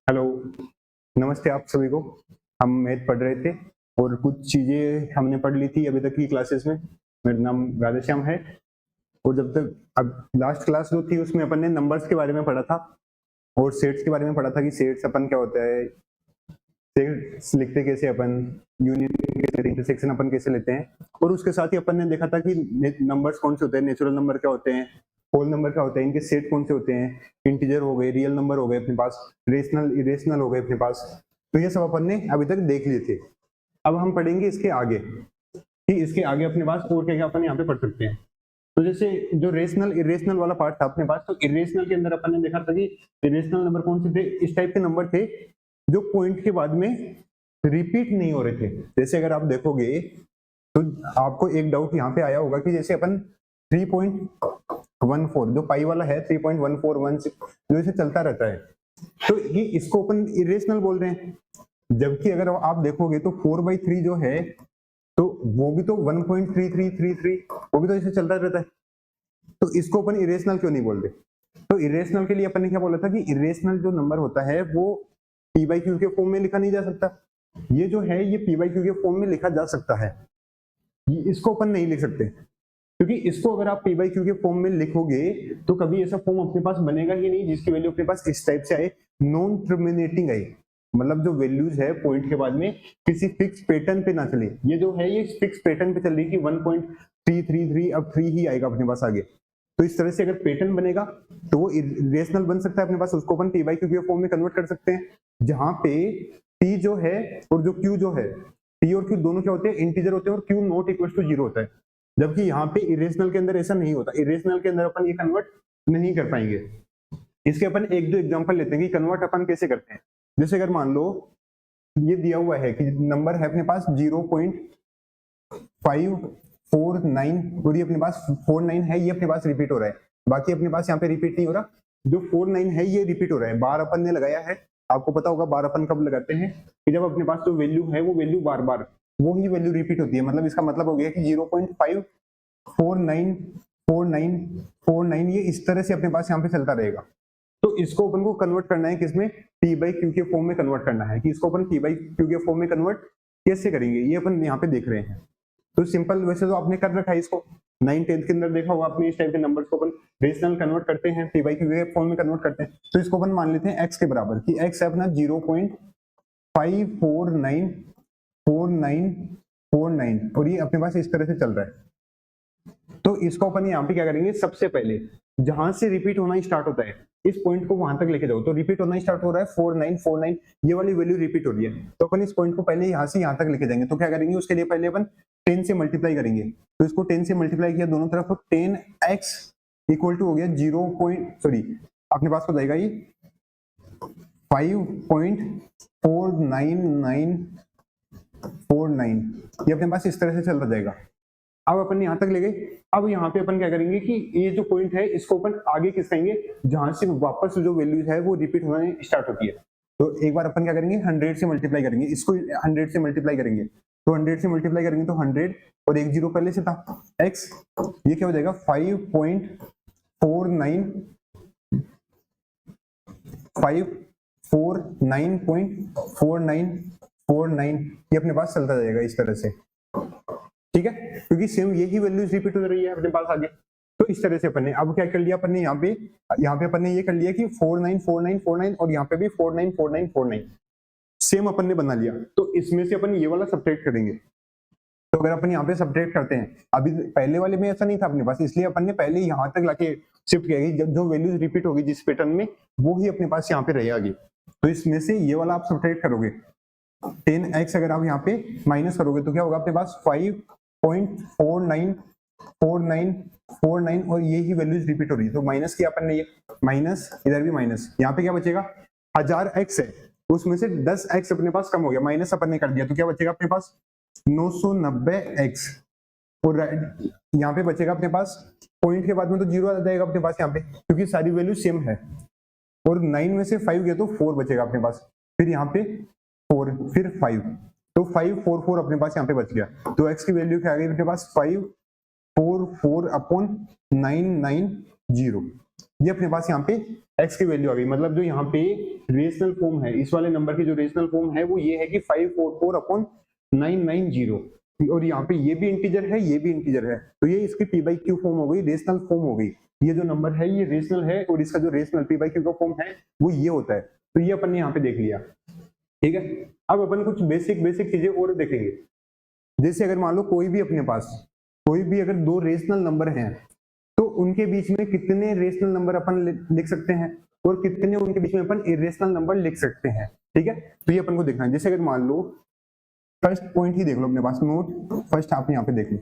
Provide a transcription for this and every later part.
Hello, नमस्ते आप सभी को। हम मैथ पढ़ रहे थे और कुछ चीज़ें हमने पढ़ ली थी अभी तक की क्लासेस में। मेरा नाम राधेश्याम है और जब तक अब लास्ट क्लास जो थी उसमें अपन ने नंबर्स के बारे में पढ़ा था और सेट्स के बारे में पढ़ा था कि सेट्स अपन क्या होता है, सेट्स लिखते कैसे अपन, यूनियन कैसे लेते हैं, इंटरसेक्शन अपन कैसे लेते हैं। और उसके साथ ही अपन ने देखा था कि नंबर्स कौन से होते हैं, नेचुरल नंबर क्या होते हैं, होल नंबर क्या होते हैं, इनके सेट कौन से होते हैं, इंटीजर हो गए, रियल नंबर हो गए अपने पास, रेशनल इरेशनल हो गए अपने पास। तो ये सब अपन ने अभी तक देख लिए थे। अब हम पढ़ेंगे इसके आगे कि इसके आगे अपने पास और क्या क्या अपन यहाँ पे पढ़ सकते हैं। तो जैसे जो रेशनल इरेशनल वाला पार्ट था अपने पास, तो इरेशनल के अंदर अपन ने देखा था कि इरेशनल नंबर कौन से थे, इस टाइप के नंबर थे जो पॉइंट के बाद में रिपीट नहीं हो रहे थे। जैसे अगर आप देखोगे तो आपको एक डाउट यहाँ पे आया होगा कि जैसे अपन 3.14 जो पाई वाला है, 3.1416 जो इसे चलता रहता है, तो ये इसको अपन इरेशनल बोल रहे हैं। जबकि अगर आप देखोगे तो 4/3 जो है तो वो भी तो 1.3333 वो भी तो इसे चलता रहता है। तो इसको अपन इरेशनल क्यों नहीं बोल रहे? तो इरेशनल के लिए अपन ने क्या बोला था कि इरेशनल जो नंबर होता है वो पी बाई क्यू के फॉर्म में लिखा नहीं जा सकता। ये जो है ये पी बाई क्यू के फॉर्म में लिखा जा सकता है, इसको अपन नहीं लिख सकते क्योंकि इसको अगर आप पी बाई क्यू के फॉर्म में लिखोगे तो कभी ऐसा फॉर्म अपने पास बनेगा ही नहीं जिसकी वैल्यू अपने पास इस टाइप से आए, नॉन टर्मिनेटिंग आए। मतलब जो वैल्यूज है पॉइंट के बाद में किसी फिक्स पैटर्न पे ना चले। ये जो है ये फिक्स पैटर्न पे चल रही है कि 1.333 अब 3 ही आएगा अपने पास आगे। तो इस तरह से अगर पैटर्न बनेगा तो वो इरेशनल बन सकता है अपने पास, उसको अपन पी बाई क्यू के फॉर्म में कन्वर्ट कर सकते हैं, जहां पे टी जो है और जो क्यू जो है, टी और क्यू दोनों क्या होते हैं, इंटीजर होते हैं और क्यू नॉट इक्वल टू 0 होता है। जबकि यहाँ पे इरेशनल के अंदर ऐसा नहीं होता, इरेशनल के अंदर अपन ये कन्वर्ट नहीं कर पाएंगे। इसके अपन एक दो एग्जांपल लेते हैं कि कन्वर्ट अपन कैसे करते हैं। जैसे अगर मान लो ये दिया हुआ है कि नंबर है अपने पास 0.549 और ये अपने पास 49 है, ये अपने पास रिपीट हो रहा है, बाकी अपने पास यहाँ पे रिपीट नहीं हो रहा। जो 49 है ये रिपीट हो रहा है, बार अपन ने लगाया है। आपको पता होगा बार अपन कब लगाते हैं कि जब अपने पास जो वैल्यू है वो वैल्यू बार बार वो ही वैल्यू रिपीट होती है। मतलब इसका मतलब हो गया कि 0.5494949 ये इस तरह से अपने पास यहाँ पे चलता रहेगा। तो इसको अपन को कन्वर्ट करना है किसमें, पी बाई क्यू के फॉर्म में कन्वर्ट करना है। कि इसको अपन पी बाई क्यू के फॉर्म में कन्वर्ट कैसे करेंगे ये अपन यहाँ पे देख रहे हैं। तो सिंपल, वैसे तो आपने कर रखा है इसको, 9th-10th के अंदर देखा होगा आपने इस टाइप के नंबर्स को अपन रेशनल कन्वर्ट करते हैं, पी बाई क्यू के फॉर्म में कन्वर्ट करते हैं। तो इसको अपन मान लेते हैं एक्स के बराबर कि एक्स है अपना 0.5494949 और ये अपने पास इस तरह से चल रहा है। तो इसको अपन यहाँ पे क्या करेंगे, सबसे पहले जहां से रिपीट होना स्टार्ट होता है इस पॉइंट को वहां तक लेके जाओ। तो रिपीट होना स्टार्ट हो रहा है 4949, ये वाली वैल्यू रिपीट हो रही है, तो अपन इस पॉइंट को पहले यहाँ से यहाँ तक लेके जाएंगे। तो क्या करेंगे, उसके लिए पहले अपन 10 से मल्टीप्लाई करेंगे। तो इसको 10 से मल्टीप्लाई किया दोनों तरफ, तो 10x इक्वल टू हो गया 0. सॉरी अपने पास हो जाएगा ये 5.49949, ये अपने पास इस तरह से चलता जाएगा। अब अपन यहाँ तक ले गए। अब यहाँ पे अपन क्या करेंगे कि ये जो पॉइंट है इसको अपन आगे खिसकाएंगे जहां से वापस जो वैल्यूज है वो रिपीट होने स्टार्ट होती है। तो एक बार अपन क्या करेंगे 100 से मल्टीप्लाई करेंगे, इसको 100 से मल्टीप्लाई करेंगे। तो 100 से मल्टीप्लाई करेंगे तो 100 और एक जीरो पहले से था x, ये क्या हो जाएगा 549.49, ये अपने पास चलता जाएगा इस तरह से, ठीक है, क्योंकि सेम यही वैल्यूज रिपीट हो रही है अपने पास आगे। तो इस तरह से अपन ने अब क्या कर लिया, अपन ने यहाँ पे अपन ने ये कर लिया कि 494949 और यहाँ पे भी 494949 सेम अपन ने बना लिया। तो इसमें से अपन ये वाला सब्ट्रैक्ट करेंगे। तो अगर अपन यहाँ पे सब्ट्रैक्ट करते हैं, अभी पहले वाले में ऐसा नहीं था अपने पास, इसलिए अपन ने पहले यहाँ तक लाके शिफ्ट किया कि जब जो वैल्यूज रिपीट होगी जिस पैटर्न में वो ही अपने पास यहाँ पे रहेगी। तो इसमें से ये वाला आप सब्ट्रैक्ट करोगे, 10x अगर आप यहाँ पे माइनस करोगे तो क्या होगा अपने पास 5.494949 और ये ही वैल्यूज रिपीट हो रही है। तो माइनस किया अपन ने, ये माइनस, इधर भी माइनस, यहाँ पे क्या बचेगा 1000x है, उसमें से 10x अपने पास कम हो गया, माइनस अपन ने कर दिया, तो क्या बचेगा अपने पास 990x। और यहाँ पे बचेगा अपने पास, पॉइंट के बाद में तो जीरो आ जाएगा अपने पास यहाँ पे क्योंकि सारी वैल्यू सेम है। और 9 में से 5 गया तो 4 बचेगा अपने पास, फिर यहाँ पे 4, फिर 5, तो 544 अपने पास यहाँ पे बच गया। तो x की वैल्यू क्या आ गई अपने पास 544/990, ये अपने पास यहाँ पे x की वैल्यू आ गई, मतलब जो यहाँ पे रेशनल फॉर्म है, इस वाले नंबर की जो रेशनल फॉर्म है वो ये है कि 544/990, और यहाँ पे ये भी इंटीजर है, ये भी इंटीजर है, तो ये इसकी p बाई क्यू फॉर्म हो गई, रेशनल फॉर्म हो गई। ये जो नंबर है ये रेशनल है, और इसका जो रेशनल p बाई क्यू का फॉर्म है वो ये होता है। तो ये अपन ने यहाँ पे देख लिया, ठीक है। अब अपन कुछ बेसिक चीजें और देखेंगे। जैसे अगर मान लो कोई भी अपने पास कोई भी अगर दो रेशनल नंबर हैं, तो उनके बीच में कितने रेशनल नंबर अपन लिख सकते हैं, और कितने उनके बीच में अपन इरेशनल नंबर लिख सकते हैं, ठीक है। तो ये अपन को देखना है। जैसे अगर मान लो फर्स्ट पॉइंट ही देख लो अपने पास, नोट फर्स्ट, आप यहाँ पे देख लो,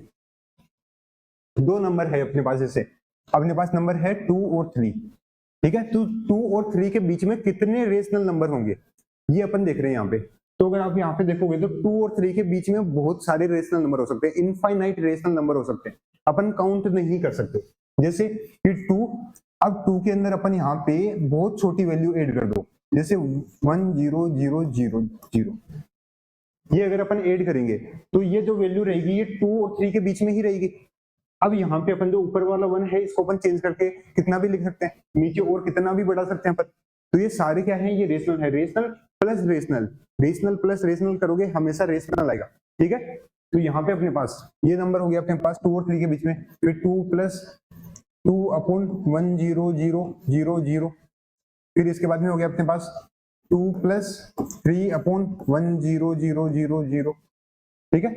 दो नंबर है अपने पास। जैसे अपने पास नंबर है 2 और 3, ठीक है। तो 2 और 3 के बीच में कितने रेशनल नंबर होंगे, ये अपन देख रहे हैं यहाँ पे। तो अगर आप यहाँ पे देखोगे तो 2 और 3 के बीच में बहुत सारे रेशनल नंबर हो सकते हैं, इनफाइनाइट रेशनल नंबर हो सकते हैं, अपन काउंट नहीं कर सकते। जैसे कि 2, अब 2 के अंदर अपन यहाँ पे बहुत छोटी वैल्यू ऐड कर दो, जैसे 10000, ये अगर अपन ऐड करेंगे तो ये जो वैल्यू रहेगी ये 2 और 3 के बीच में ही रहेगी। अब यहाँ पे अपन जो ऊपर वाला 1 है इसको अपन चेंज करके कितना भी लिख सकते हैं, नीचे और कितना भी बढ़ा सकते हैं अपन। तो ये सारे क्या है, ये रेशनल है, rational plus rational, rational plus rational करोगे हमेशा रेशनल आएगा, ठीक है। तो यहाँ पे अपने पास ये नंबर हो गया अपने पास 2 और 3 के बीच में, फिर 2 + 2/10000, फिर इसके बाद में हो गया अपने पास 2 + 3/10000, ठीक है।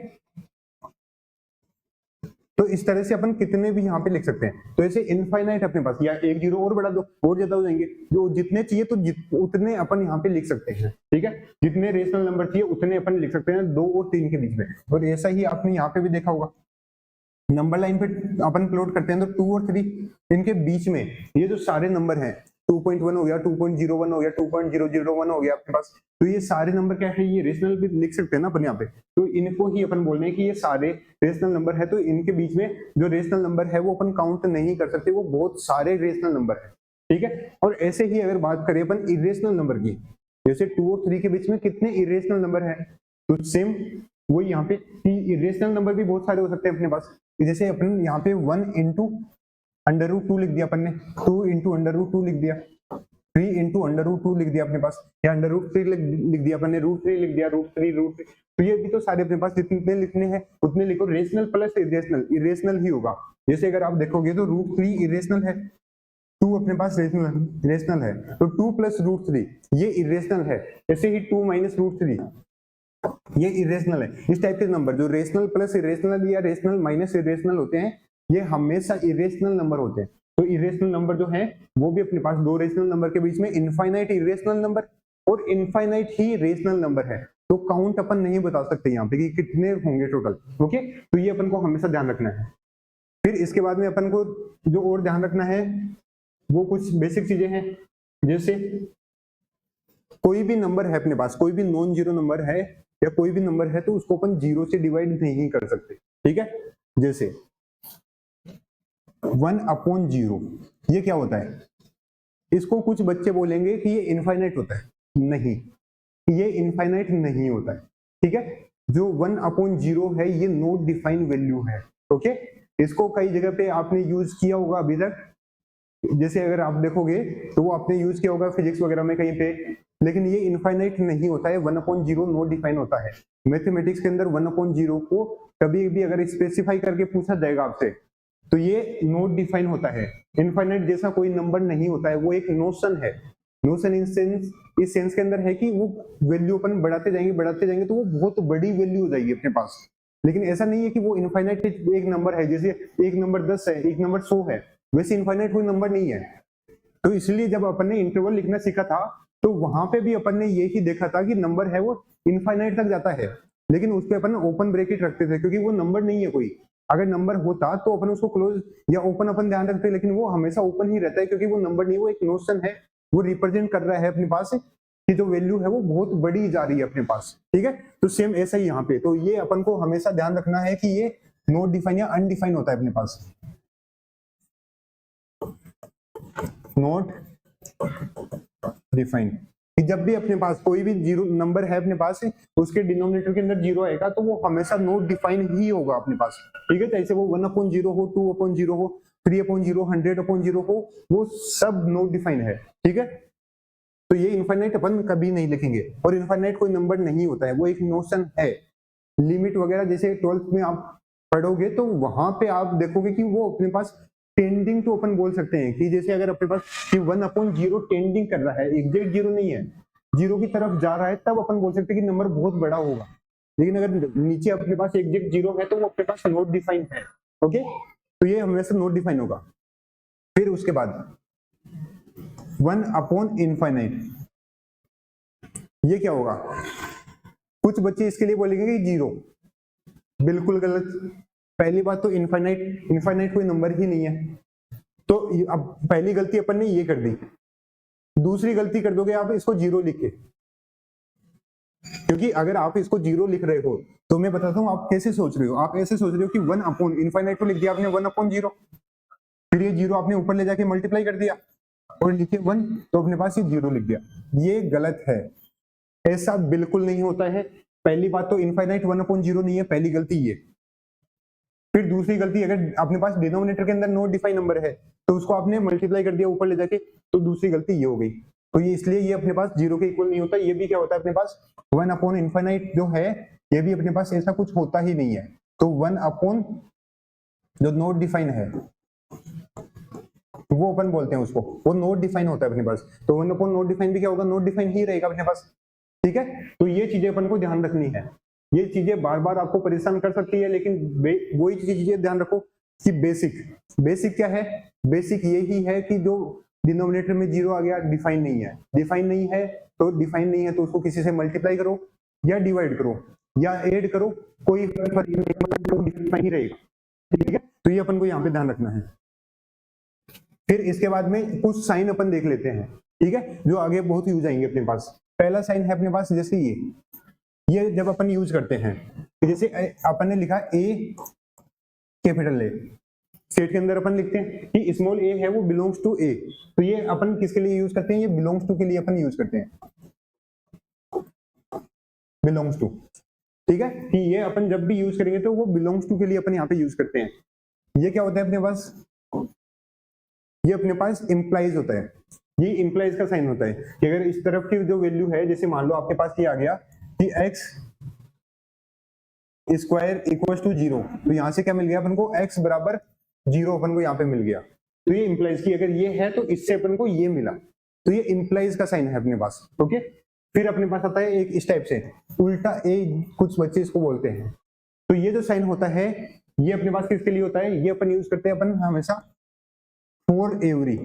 तो इस तरह से अपन कितने भी यहाँ पे लिख सकते हैं। तो ऐसे इनफाइनाइट अपने पास, या एक जीरो और बढ़ा दो और ज्यादा हो जाएंगे, जो जितने चाहिए तो उतने अपन यहाँ पे लिख सकते हैं, ठीक है। जितने रेशनल नंबर चाहिए उतने अपन लिख सकते हैं 2 और 3 के बीच में। और ऐसा ही आपने यहाँ पे भी देखा होगा, नंबर लाइन पे अपन प्लॉट करते हैं तो 2 और 3 इनके बीच में ये जो सारे नंबर हैं, 2.1 हो गया, 2.01 हो गया, 2.001 हो गया अपने पास, तो ये सारे नंबर क्या है, ये रेशनल भी लिख सकते हैं ना अपन यहाँ पे। तो इनको ही अपन बोल रहे हैं कि ये सारे रेशनल नंबर है, तो इनके बीच में जो रेशनल नंबर है वो अपन काउंट नहीं कर सकते, वो बहुत सारे रेशनल नंबर है, ठीक है। और ऐसे ही अगर बात करें अपन इरेशनल नंबर की, जैसे 2 और 3 के बीच में कितने इरेशनल नंबर है, तो सेम वो यहाँ पे इरेशनल नंबर भी बहुत सारे हो सकते हैं अपने पास। जैसे अपन यहाँ पे 1 × √2 लिख दिया अपन ने, 2 × √2 लिख दिया, 3 × √2 लिख दिया अपने पास, या √3 लिख दिया अपन ने, √3 लिख दिया, √3 तो ये भी तो सारे अपने पास जितने लिखने हैं उतने लिखो। रेशनल प्लस इरेशनल, इरेशनल ही होगा। जैसे अगर आप देखोगे तो √3 इरेशनल है, 2 अपने पास रेशनल है, तो 2 + √3 ये इरेशनल है। ऐसे ही 2 - √3 ये इरेशनल है। इस टाइप के नंबर जो रेशनल प्लस इरेशनल या रेशनल माइनस इरेशनल होते हैं, ये हमेशा इरेशनल नंबर होते हैं। तो इरेशनल नंबर जो है वो भी अपने पास दो रेशनल नंबर के बीच में इनफाइनाइट इरेशनल नंबर और इनफाइनाइट ही रेशनल नंबर है। तो काउंट अपन नहीं बता सकते यहाँ पे कि कितने होंगे टोटल, ओके। तो ये अपन को हमेशा ध्यान रखना है। फिर इसके बाद में अपन को जो और ध्यान रखना है वो कुछ बेसिक चीजें हैं, जैसे कोई भी नंबर है अपने पास, कोई भी नॉन जीरो नंबर है या कोई भी नंबर है, तो उसको अपन 0 से डिवाइड नहीं कर सकते, ठीक है। जैसे 1/0 ये क्या होता है, इसको कुछ बच्चे बोलेंगे कि ये इनफाइनाइट होता है, नहीं, ये इनफाइनाइट नहीं होता है, ठीक है। जो 1/0 है ये नॉट डिफाइंड वैल्यू है, ओके। इसको कई जगह पे आपने यूज किया होगा अभी तक, जैसे अगर आप देखोगे तो वो आपने यूज किया होगा फिजिक्स वगैरह में कहीं पे, लेकिन ये इनफाइनाइट नहीं होता है। 1/0 नॉट डिफाइन होता है। मैथमेटिक्स के अंदर 1/0 को कभी भी अगर स्पेसिफाई करके पूछा जाएगा आपसे तो ये नॉट डिफाइन होता है। इनफाइनाइट जैसा कोई नंबर नहीं होता है, वो एक नोशन है। नोशन इन सेंस, इस सेंस के अंदर है कि वो वैल्यू अपन बढ़ाते जाएंगे तो वो बहुत बड़ी वैल्यू हो जाएगी अपने पास। लेकिन ऐसा नहीं है कि वो इनफाइनाइट एक नंबर है, जैसे एक नंबर 10 है, एक नंबर 100 है, वैसे इनफाइनाइट कोई नंबर नहीं है। तो इसलिए जब अपन ने इंटरवल लिखना सीखा था तो वहां पे भी अपन ने ये ही देखा था कि नंबर है वो इनफाइनाइट तक जाता है, लेकिन उस पे अपन ओपन ब्रैकेट रखते थे क्योंकि वो नंबर नहीं है कोई। अगर नंबर होता तो अपन उसको क्लोज या ओपन अपन ध्यान रखते, लेकिन वो हमेशा ओपन ही रहता है क्योंकि वो नंबर नहीं, वो एक नोशन है, वो रिप्रेजेंट कर रहा है अपने पास कि जो वैल्यू है वो बहुत बड़ी जा रही है अपने पास, ठीक है। तो सेम ऐसा ही यहाँ पे, तो ये अपन को हमेशा ध्यान रखना है कि ये नॉट डिफाइन या अनडिफाइन होता है अपने पास, नॉट डिफाइन। जब भी अपने पास कोई भी जीरो नंबर है अपने पास उसके डिनोमिनेटर के अंदर 0 आएगा तो वो हमेशा नॉट डिफाइन ही होगा अपने पास, ठीक है। जैसे वो 1/0 हो, 2/0 हो, 3/0, 100/0 हो, वो सब नॉट डिफाइन है, ठीक है। तो ये इनफाइनाइट अपन कभी नहीं लिखेंगे, और इनफाइनाइट कोई नंबर नहीं होता है, वो एक नोशन है। लिमिट वगैरह जैसे 12th में आप पढ़ोगे तो वहां पे आप देखोगे कि वो अपने पास टेंडिंग तो अपन बोल सकते हैं कि जैसे अगर अपने पास कि 1/0 टेंडिंग कर रहा है, एग्जैक्ट जीरो नहीं है, जीरो की तरफ जा रहा है, तब अपन बोल सकते हैं कि नंबर बहुत बड़ा होगा। लेकिन अगर नीचे अपने पास एग्जैक्ट जीरो है तो वो अपने पास नॉट डिफाइन है, ओके। तो ये हमेशा नॉट डिफाइन होगा। फिर उसके बाद 1/इनफाइनाइट, ये क्या होगा? कुछ बच्चे इसके लिए बोलेंगे कि जीरो, बिल्कुल गलत। पहली बात तो इनफाइनाइट कोई नंबर ही नहीं है, तो अब पहली गलती अपन ने ये कर दी। दूसरी गलती कर दोगे आप इसको जीरो लिख के, क्योंकि अगर आप इसको जीरो लिख रहे हो तो मैं बताता हूँ आप कैसे सोच रहे हो। आप ऐसे सोच रहे हो कि 1/इनफाइनाइट को लिख दिया आपने 1/0, फिर ये जीरो आपने ऊपर ले जाके मल्टीप्लाई कर दिया और लिखे 1, तो अपने पास ये जीरो लिख दिया। ये गलत है, ऐसा बिल्कुल नहीं होता है। पहली बात तो इनफाइनाइट 1/0 नहीं है, पहली गलती ये। फिर दूसरी गलती, अगर अपने पास डिनोमिनेटर के अंदर नॉट डिफाइन नंबर है तो उसको आपने मल्टीप्लाई कर दिया ऊपर ले जाके, तो दूसरी गलती ये हो गई। तो ये इसलिए ये अपने पास जीरो के इक्वल नहीं होता। ये भी क्या होता है अपने पास 1/इनफाइनाइट जो है, ये भी अपने पास ऐसा कुछ होता ही नहीं है। तो 1/ जो नॉट डिफाइन है वो अपन बोलते हैं उसको, वो नॉट डिफाइन होता है अपने पास। तो 1/ नॉट डिफाइन भी क्या होगा? नॉट डिफाइन ही रहेगा अपने पास, ठीक है। तो ये चीजें अपन को ध्यान रखनी है। ये चीजें बार बार आपको परेशान कर सकती है, लेकिन वही चीजें ध्यान रखो कि बेसिक क्या है? बेसिक यही है कि जो डिनोमिनेटर में जीरो आ गया, डिफाइन नहीं है। डिफाइन नहीं है तो उसको किसी से मल्टीप्लाई करो या डिवाइड करो या ऐड करो, कोई फर्क नहीं पड़ेगा, डिफाइन ही रहेगा, ठीक है। तो ये अपन को यहाँ पे ध्यान रखना है। फिर इसके बाद में कुछ साइन अपन देख लेते हैं, ठीक है, जो आगे बहुत यूज आएंगे अपने पास। पहला साइन है अपने पास जैसे ये जब अपन यूज करते हैं, जैसे अपन ने लिखा ए कैपिटल ए, स्टेट के अंदर अपन लिखते हैं कि स्मॉल ए है वो बिलोंग्स टू ए, तो ये अपन किसके लिए यूज करते हैं? ये बिलोंग्स टू के लिए अपन यूज करते हैं, बिलोंग्स टू, ठीक है। कि ये अपन जब भी यूज करेंगे तो वो बिलोंग्स टू के लिए अपन यहाँ पे यूज करते हैं। ये क्या होता है अपने पास? ये अपने पास इंप्लाइज होता है, ये इंप्लाइज का साइन होता है कि अगर इस तरफ की जो वैल्यू है, जैसे मान लो आपके पास ये आ गया कि x स्क्वायर इक्वल्स टू 0, तो यहां से क्या मिल गया अपन को? x बराबर 0 अपन को यहाँ पे मिल गया। तो ये इंप्लाइज की अगर ये है तो इससे अपन को ये मिला, तो ये इंप्लाइज का साइन है अपने पास, ओके। फिर अपने पास आता है एक इस टाइप से उल्टा ए, कुछ बच्चे इसको बोलते हैं। तो ये जो साइन होता है ये अपने पास किसके लिए होता है? ये अपन यूज करते हैं अपन हमेशा फॉर एवरी।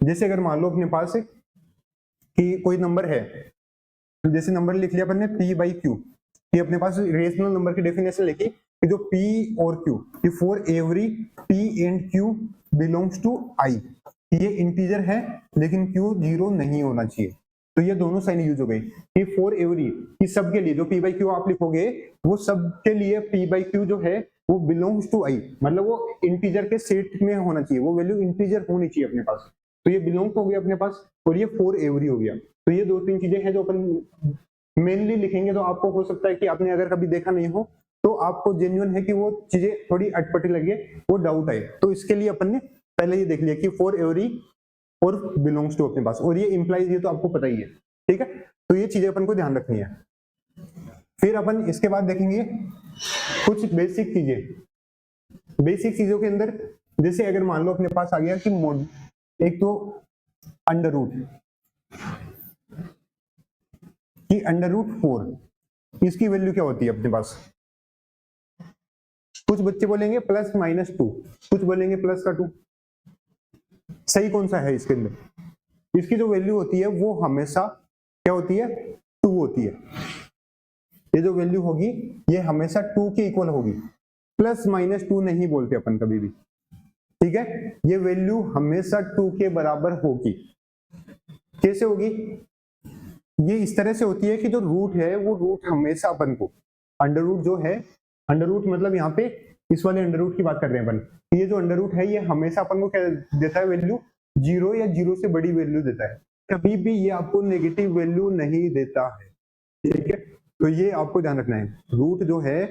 जैसे अगर मान लो अपने पास कि कोई नंबर है, जैसे नंबर लिख लिया अपन ने p/q, ये अपने पास रेशनल नंबर की डेफिनेशन लिखी कि जो p और q, ये for every p and q belongs to i, ये इंटीजर है लेकिन q 0 नहीं होना चाहिए। तो ये दोनों साइन यूज हो गई कि फॉर एवरी, कि सबके लिए जो p/q आप लिखोगे वो सबके लिए p/q जो है वो बिलोंग्स टू i, मतलब वो इंटीजर के सेट में होना चाहिए, वो वैल्यू इंटीजर होनी चाहिए अपने पास। तो ये बिलोंग हो गया अपने पास और ये फॉर एवरी हो गया। तो ये दो तीन चीजें हैं जो अपन मेनली लिखेंगे। तो आपको हो सकता है कि आपने अगर कभी देखा नहीं हो तो आपको जेन्युइन है कि वो चीजें थोड़ी अटपटी लगे, वो डाउट आए, तो इसके लिए अपन ने पहले ये देख लिया कि फॉर एवरी और बिलोंग्स टू अपने पास, और ये इंप्लाइज, ये तो आपको पता ही है, ठीक है। तो ये चीजें अपन को ध्यान रखनी है। फिर अपन इसके बाद देखेंगे कुछ बेसिक चीजें। बेसिक चीजों के अंदर जैसे अगर मान लो अपने पास आ गया कि एक तो अंडर रूट, कि √4 इसकी वैल्यू क्या होती है अपने पास? कुछ बच्चे बोलेंगे +-2, कुछ बोलेंगे प्लस का 2। सही कौन सा है इसके अंदर? इसकी जो वैल्यू होती है वो हमेशा क्या होती है? 2 होती है। ये जो वैल्यू होगी ये हमेशा 2 के इक्वल होगी, +-2 नहीं बोलते अपन कभी भी, ठीक है। ये वैल्यू हमेशा 2 के बराबर होगी। कैसे होगी? ये इस तरह से होती है कि जो रूट है वो रूट हमेशा अपन को, अंडर रूट जो है, अंडर रूट मतलब यहाँ पे इस वाले अंडर रूट की बात कर रहे हैं अपन, ये जो अंडर रूट है ये हमेशा अपन को क्या देता है? वैल्यू 0 या 0 से बड़ी वैल्यू देता है, कभी भी ये आपको नेगेटिव वैल्यू नहीं देता है, ठीक है। तो ये आपको ध्यान रखना है, रूट जो है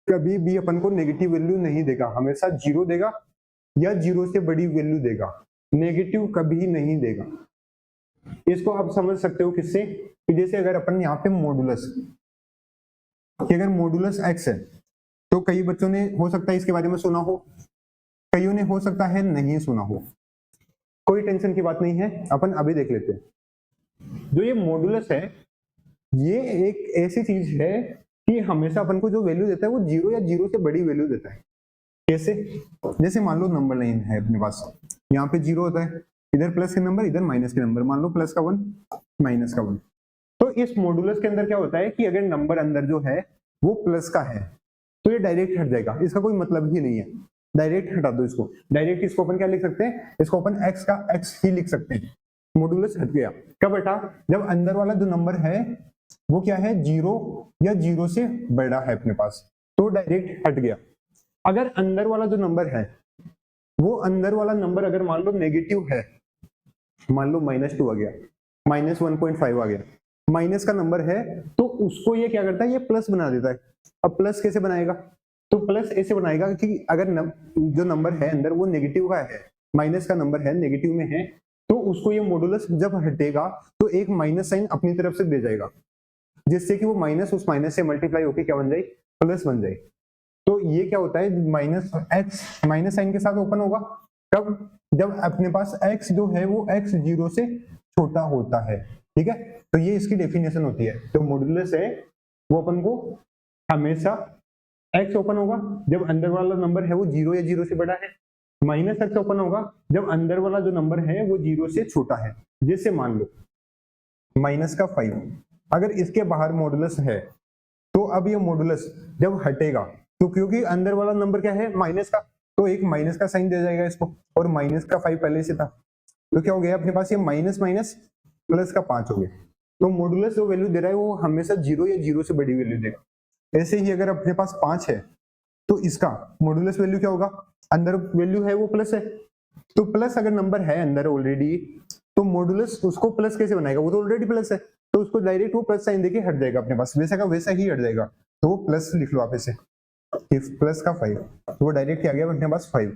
कभी भी अपन को नेगेटिव वैल्यू नहीं देगा, हमेशा जीरो देगा या जीरो से बड़ी वैल्यू देगा, नेगेटिव कभी नहीं देगा। इसको आप समझ सकते हो किससे, कि जैसे अगर अपन यहाँ पे मॉडुलस, कि अगर मॉडुलस एक्स है तो कई बच्चों ने हो सकता है इसके बारे में सुना हो, कईयों ने हो सकता है नहीं सुना हो, कोई टेंशन की बात नहीं है, अपन अभी देख लेते हैं। जो ये मॉडुलस है ये एक ऐसी चीज है कि हमेशा अपन को जो वैल्यू देता है वो जीरो या जीरो से बड़ी वैल्यू देता है। कैसे? जैसे मान लो नंबर लाइन है अपने पास, यहाँ पे जीरो होता है, इधर प्लस के नंबर इधर माइनस के नंबर, मान लो प्लस का 1 माइनस का 1। तो इस मॉडुलस के अंदर क्या होता है कि अगर नंबर अंदर जो है वो प्लस का है तो ये डायरेक्ट हट जाएगा, इसका कोई मतलब ही नहीं है, डायरेक्ट हटा दो इसको। डायरेक्ट इसको अपन क्या लिख सकते हैं, इसको अपन एक्स का एक्स ही लिख सकते हैं। मॉडुलस हट गया कब हटा, जब अंदर वाला जो नंबर है वो क्या है, जीरो या जीरो से बड़ा है अपने पास, तो डायरेक्ट हट गया। अगर अंदर वाला जो नंबर है वो अंदर वाला नंबर अगर मान लो नेगेटिव है, मान लो -2 आ गया, -1.5 आ गया, माइनस का नंबर है, तो उसको ये क्या करता है, ये प्लस बना देता है। अब प्लस कैसे बनाएगा, तो प्लस ऐसे बनाएगा कि अगर जो नंबर है अंदर वो नेगेटिव का है, माइनस का नंबर है नेगेटिव में है, तो उसको ये मॉडुलस जब हटेगा तो एक माइनस साइन अपनी तरफ से दे जाएगा, जिससे कि वो माइनस उस माइनस से मल्टीप्लाई होकर क्या बन जाए, प्लस बन जाए। तो ये क्या होता है, माइनस एक्स माइनस साइन के साथ ओपन होगा कब, जब अपने पास x जो है वो x जीरो से छोटा होता है। ठीक है, तो ये इसकी डेफिनेशन होती है। तो मॉडुलस है वो अपन को हमेशा x ओपन होगा जब अंदर वाला नंबर है वो जीरो या जीरो से बड़ा है, माइनस x ओपन होगा जब अंदर वाला जो नंबर है वो जीरो से छोटा है। जैसे मान लो -5, अगर इसके बाहर मॉडुलस है तो अब ये मॉडुलस जब हटेगा तो क्योंकि अंदर वाला नंबर क्या है, माइनस का, तो एक माइनस का साइन दे जाएगा इसको, और -5 पहले से था, तो क्या हो गया अपने पास, ये माइनस माइनस प्लस का 5 हो गया। तो मॉडुलस जो वैल्यू दे रहा है वो हमेशा जीरो या जीरो से बड़ी वैल्यू देगा। ऐसे ही अगर अपने पास 5 है तो इसका मॉडुलस वैल्यू क्या होगा, अंदर वैल्यू है वो प्लस है, तो प्लस अगर नंबर है अंदर ऑलरेडी तो मॉडुलस उसको प्लस कैसे बनाएगा, वो तो ऑलरेडी प्लस है, तो उसको डायरेक्ट वो प्लस साइन देके हट जाएगा अपने पास, वैसा का वैसा ही हट जाएगा। तो वो प्लस लिख लो आप ऐसे, प्लस का 5, तो वो डायरेक्ट आ गया अपने पास 5।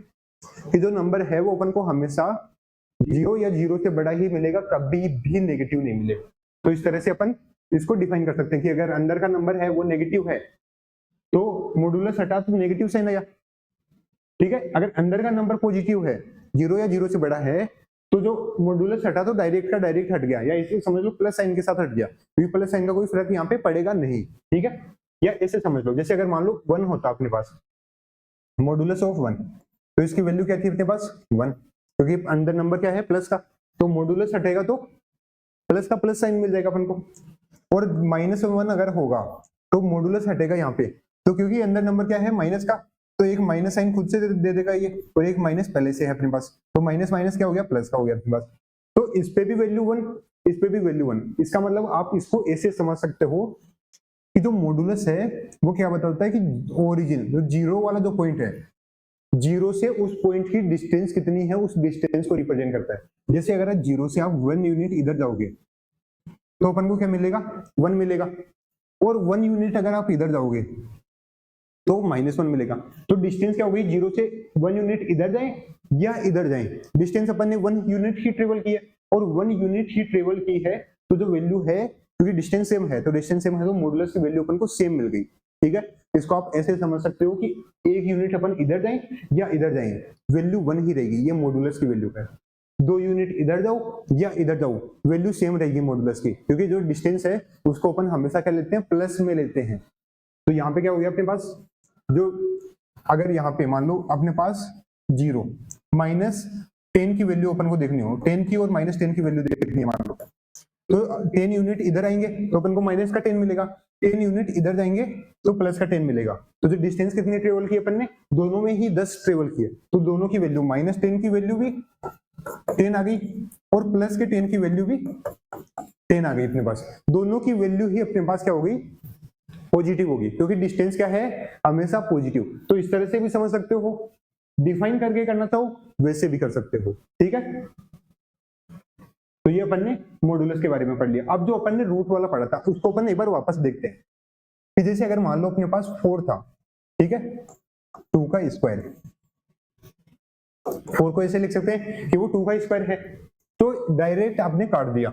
कि जो नंबर है वो अपन को हमेशा जीरो या जीरो से बड़ा ही मिलेगा, कभी भी नेगेटिव नहीं मिलेगा। तो इस तरह से अपन इसको डिफाइन कर सकते हैं कि अगर अंदर का नंबर है वो नेगेटिव है तो मॉडुलस हटा तो नेगेटिव साइन आया। ठीक है, अगर अंदर का नंबर पॉजिटिव है, जीरो या जीरो से बड़ा है, तो जो मॉडुलस हटा तो डायरेक्ट का डायरेक्ट हट गया, या इसे समझ लो प्लस साइन के साथ हट गया, क्योंकि प्लस साइन का कोई फर्क यहाँ पे पड़ेगा नहीं। ठीक है, या ऐसे समझ लो, जैसे अगर मान लो 1 होता अपने पास, मॉडुलस ऑफ 1, तो इसकी वैल्यू क्या थी अपने पास 1, क्योंकि अंदर नंबर क्या है प्लस का, तो मॉडुलस हटेगा तो प्लस का प्लस साइन मिल जाएगा अपन को। और -1 अगर होगा तो मॉडुलस हटेगा यहाँ पे, तो क्योंकि अंदर नंबर क्या है माइनस का, तो एक माइनस साइन खुद से दे देगा ये, और एक माइनस पहले से है अपने पास, तो माइनस माइनस क्या हो गया, प्लस का हो गया अपने पास। तो इस पे भी वैल्यू 1, इस पे भी वैल्यू 1। इसका मतलब आप इसको ऐसे समझ सकते हो कि जो मॉडुलस है वो क्या बताता है कि ओरिजिन जो जीरो वाला जो पॉइंट है, जीरो से उस पॉइंट की डिस्टेंस कितनी है, उस डिस्टेंस को रिप्रेजेंट करता है। जैसे अगर जीरो से आप 1 यूनिट इधर जाओगे तो अपन को क्या मिलेगा, 1 मिलेगा, और 1 यूनिट अगर आप इधर जाओगे तो -1 मिलेगा। तो डिस्टेंस क्या होगी, जीरो से 1 यूनिट इधर जाए या इधर जाए, डिस्टेंस अपन ने 1 यूनिट ही ट्रेवल की है, और 1 यूनिट ही ट्रेवल की है, तो जो वैल्यू है, क्योंकि डिस्टेंस सेम है, तो डिस्टेंस सेम है तो मॉडुलस की वैल्यू अपन को सेम मिल गई। ठीक है, इसको आप ऐसे समझ सकते हो कि 1 यूनिट अपन इधर जाए या इधर जाए, वैल्यू 1 ही रहेगी, ये मॉडुलस की वैल्यू है। 2 यूनिट इधर जाओ या इधर जाओ, वैल्यू सेम रहेगी मॉडुलस की, क्योंकि जो डिस्टेंस है उसको अपन हमेशा क्या लेते हैं, प्लस में लेते हैं। तो यहाँ पे क्या हो गया अपने पास, जो अगर यहाँ पे मान लो अपने पास 0 -10 की वैल्यू अपन को देखनी हो, 10 की और -10 की वैल्यू देखनी है मान लो, तो 10 यूनिट इधर आएंगे तो अपन को माइनस का 10 मिलेगा, 10 यूनिट इधर जाएंगे तो प्लस का 10 मिलेगा। तो जो डिस्टेंस कितनी ट्रेवल की अपन ने, दोनों में ही 10 ट्रेवल किए, तो दोनों की वैल्यू -10 की वैल्यू भी 10 आ गई और प्लस के 10 की वैल्यू भी 10 आ गई अपने पास। दोनों की वैल्यू ही अपने पास क्या होगी, पॉजिटिव होगी, क्योंकि डिस्टेंस क्या है, हमेशा पॉजिटिव। तो इस तरह से भी समझ सकते हो, डिफाइन करके करना चाहो वैसे भी कर सकते हो। ठीक है, तो ये अपन ने मॉडुलस के बारे में पढ़ लिया। अब जो अपन ने रूट वाला पढ़ा था उसको अपन एक बार वापस देखते हैं कि जैसे अगर मान लो अपने पास 4 था, ठीक है, 2 का स्क्वायर। 4 को ऐसे लिख सकते हैं कि वो 2 का स्क्वायर है, तो डायरेक्ट आपने काट दिया,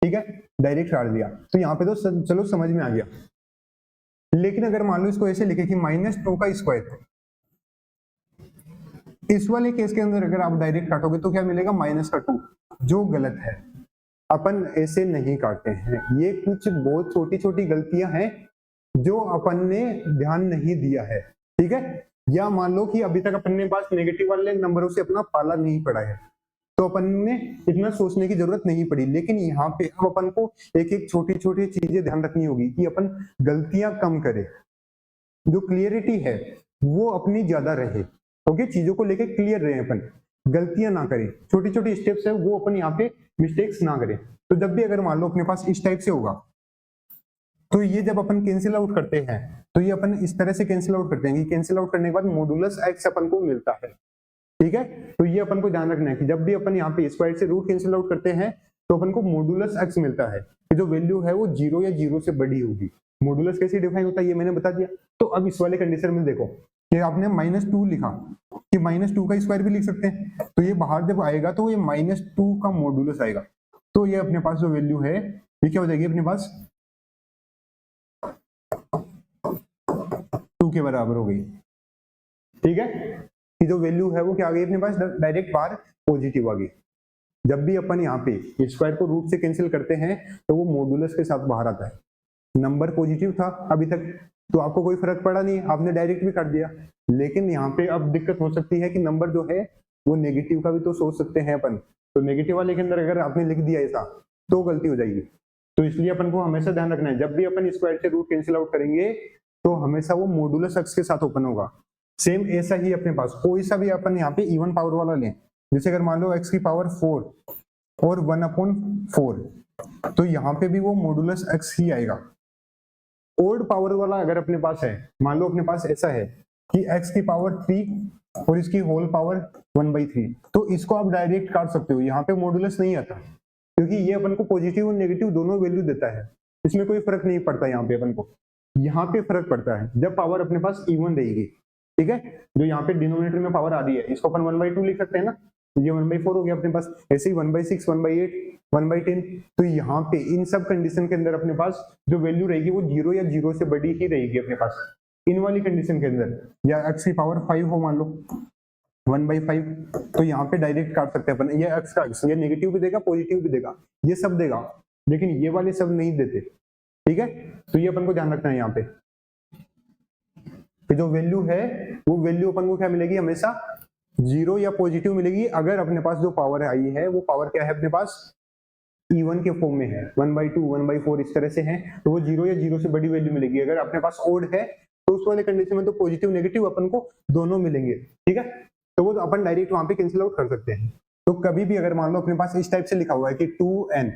ठीक है, डायरेक्ट काट दिया, तो यहाँ पे तो चलो समझ में आ गया। लेकिन अगर मान लो इसको ऐसे लिखे कि -2 का स्क्वायर, इस वाले केस के अंदर अगर आप डायरेक्ट काटोगे तो क्या मिलेगा, -2, जो गलत है। अपन ऐसे नहीं काटते हैं, ये कुछ बहुत छोटी छोटी गलतियां हैं जो अपन ने ध्यान नहीं दिया है, ठीक है। या मान लो कि अभी तक अपन ने पास नेगेटिव वाले नंबरों से अपना पाला नहीं पड़ा है, तो अपन ने इतना सोचने की जरूरत नहीं पड़ी। लेकिन यहाँ पे अब अपन को एक एक छोटी छोटी चीजें ध्यान रखनी होगी कि अपन गलतियां कम करें, जो क्लियरिटी है वो अपनी ज्यादा रहे, ओके, चीजों को लेके क्लियर रहे, अपन गलतियां ना करें, छोटी छोटी स्टेप्स है वो अपन यहाँ पे मिस्टेक्स ना करें। तो जब भी अगर मान लो अपने पास इस टाइप से होगा, तो ये जब अपन कैंसिल आउट करते हैं तो ये अपन इस तरह से कैंसिल आउट करते हैं कि कैंसिल आउट करने के बाद मॉडुलस एक्स अपन को मिलता है, ठीक है। तो ये अपन को ध्यान रखना है कि जब भी अपन यहाँ पे स्क्वायर से रूट कैंसिल आउट करते हैं तो अपन को मॉडुलस एक्स मिलता है, जो वैल्यू है वो 0 या 0 से बड़ी होगी। मॉडुलस कैसे डिफाइन होता है ये मैंने बता दिया। तो अब इस वाले कंडीशन में देखो कि आपने -2 लिखा, कि -2 का स्क्वायर भी लिख सकते हैं, तो ये बाहर जब आएगा तो ये -2 का मॉडुलस आएगा, तो ये अपने पास जो वैल्यू है ये क्या हो जाएगी अपने पास 2 के बराबर हो गई, ठीक है। कि जो वैल्यू है वो क्या आ गई अपने पास, डायरेक्ट बाहर पॉजिटिव आ गई। जब भी अपन यहाँ पे स्क्वायर को रूट से कैंसिल करते हैं तो वो मॉडुलस के साथ बाहर आता है। नंबर पॉजिटिव था अभी तक तो आपको कोई फर्क पड़ा नहीं, आपने डायरेक्ट भी काट दिया। लेकिन यहाँ पे अब दिक्कत हो सकती है कि नंबर जो है वो नेगेटिव का भी तो सोच सकते हैं अपन, तो नेगेटिव वाले के अंदर अगर आपने लिख दिया ऐसा तो गलती हो जाएगी। तो इसलिए अपन को हमेशा ध्यान रखना है जब भी अपन स्क्वायर से रूट कैंसिल आउट करेंगे तो हमेशा वो मॉडुलस एक्स के साथ ओपन होगा। सेम ऐसा ही अपने पास कोई सा भी अपन यहाँ पे इवन पावर वाला लें, जैसे अगर मान लो एक्स की पावर 4 और 1/4, तो यहाँ पे भी वो मॉडुलस एक्स ही आएगा। ओड पावर वाला अगर अपने पास है, मान लो अपने पास ऐसा है कि x की पावर 3 और इसकी होल पावर 1/3, तो इसको आप डायरेक्ट काट सकते हो, यहाँ पे मॉडुलस नहीं आता क्योंकि ये अपन को पॉजिटिव और नेगेटिव दोनों वैल्यू देता है, इसमें कोई फर्क नहीं पड़ता। यहाँ पे अपन को यहाँ पे फर्क पड़ता है जब पावर अपने पास इवन रहेगी, ठीक है। जो यहाँ पे डिनोमिनेटर में पावर आ रही है इसको अपन 1/2 लिख सकते हैं ना, ये 1/4 हो गया अपने पास। ऐसे ही 1/6, 1/8, 1/10, तो यहाँ पे इन सब कंडीशन के अंदर अपने पास जो वैल्यू रहेगी वो 0 या 0 से बड़ी ही रहेगी अपने पास इन वाली कंडीशन के अंदर। या x की पावर 5 हो मान लो 1/5, तो यहाँ पे डायरेक्ट काट सकते हैं अपन, ये x का x, ये नेगेटिव भी देगा पॉजिटिव भी देगा, ये सब देगा, लेकिन ये वाले सब नहीं देते, ठीक है। तो ये अपन को ध्यान रखना है यहाँ पे जो वैल्यू है वो वैल्यू अपन को क्या मिलेगी, हमेशा 0 या पॉजिटिव मिलेगी। अगर अपने पास जो पावर आई है वो पावर क्या है अपने पास इवन के फॉर्म में है, 1/2, 1/4 इस तरह से है, तो वो 0 या 0 से बड़ी वैल्यू मिलेगी। अगर अपने पास ओड है तो उस वाले कंडीशन में तो पॉजिटिव नेगेटिव अपन को दोनों मिलेंगे, ठीक है। तो वो अपन डायरेक्ट वहां पे कैंसिल आउट कर सकते हैं। तो कभी भी अगर मान लो अपने पास इस टाइप से लिखा हुआ है कि 2n,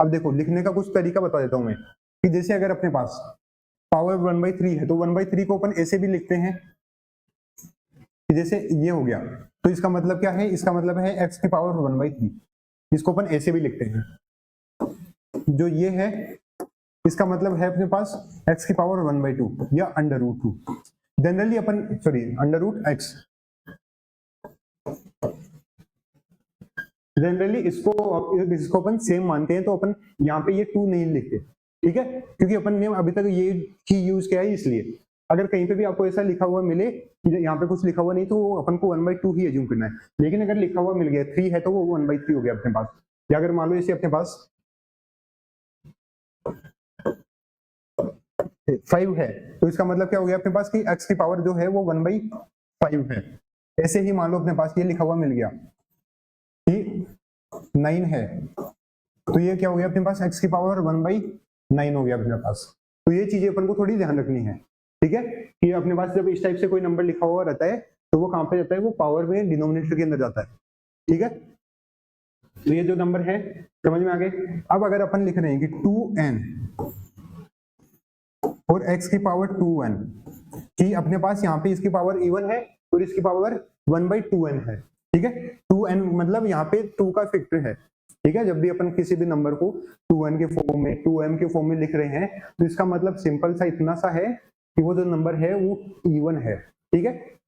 अब देखो लिखने का कुछ तरीका बता देता हूं मैं, कि जैसे अगर अपने पास पावर 1/3 है तो 1/3 को अपन ऐसे भी लिखते हैं, जैसे ये हो गया, तो इसका मतलब क्या है, इसका मतलब है x की पावर 1/3, इसको अपन ऐसे भी लिखते हैं। जो ये है इसका मतलब है अपने पास x की पावर 1/2 या √2, जनरली अपन √x, जनरली इसको अपन सेम मानते हैं, तो अपन यहाँ पे ये 2 नहीं लिखते, ठीक है, क्योंकि अपन ने अभी तक ये ही यूज किया है। इसलिए अगर कहीं पे भी आपको ऐसा लिखा हुआ मिले कि यहाँ पे कुछ लिखा हुआ नहीं तो अपन को 1/2 ही एज्यूम करना है, लेकिन अगर लिखा हुआ मिल गया 3 है तो वो 1/3 हो गया अपने पास। या अगर मान लो इसे अपने पास 5 है तो इसका मतलब क्या हो गया अपने पास कि x की पावर जो है वो 1/5 है। ऐसे ही मान लो अपने पास ये लिखा हुआ मिल गया कि 9 है, तो ये क्या हो गया अपने पास x की पावर 1/9 हो गया अपने पास। तो ये चीजें अपन को थोड़ी ध्यान रखनी है, ठीक है, कि अपने पास जब इस टाइप से कोई नंबर लिखा हुआ रहता है तो वो कहां पे जाता है, वो पावर में डिनोमिनेटर के अंदर जाता है, ठीक है। तो ये जो नंबर है समझ में आ गए। अब अगर अपन लिख रहे हैं कि 2n और x की पावर 2n, कि अपने पास यहाँ पे इसकी पावर इवन है और इसकी पावर 1/2n है, ठीक है। 2n मतलब यहाँ पे 2 का फैक्टर है, ठीक है। जब भी अपन किसी भी नंबर को 2n के फॉर्म में 2m के फॉर्म में लिख रहे हैं तो इसका मतलब सिंपल सा इतना सा है कि वो जो नंबर है वो इवन है, ठीक है।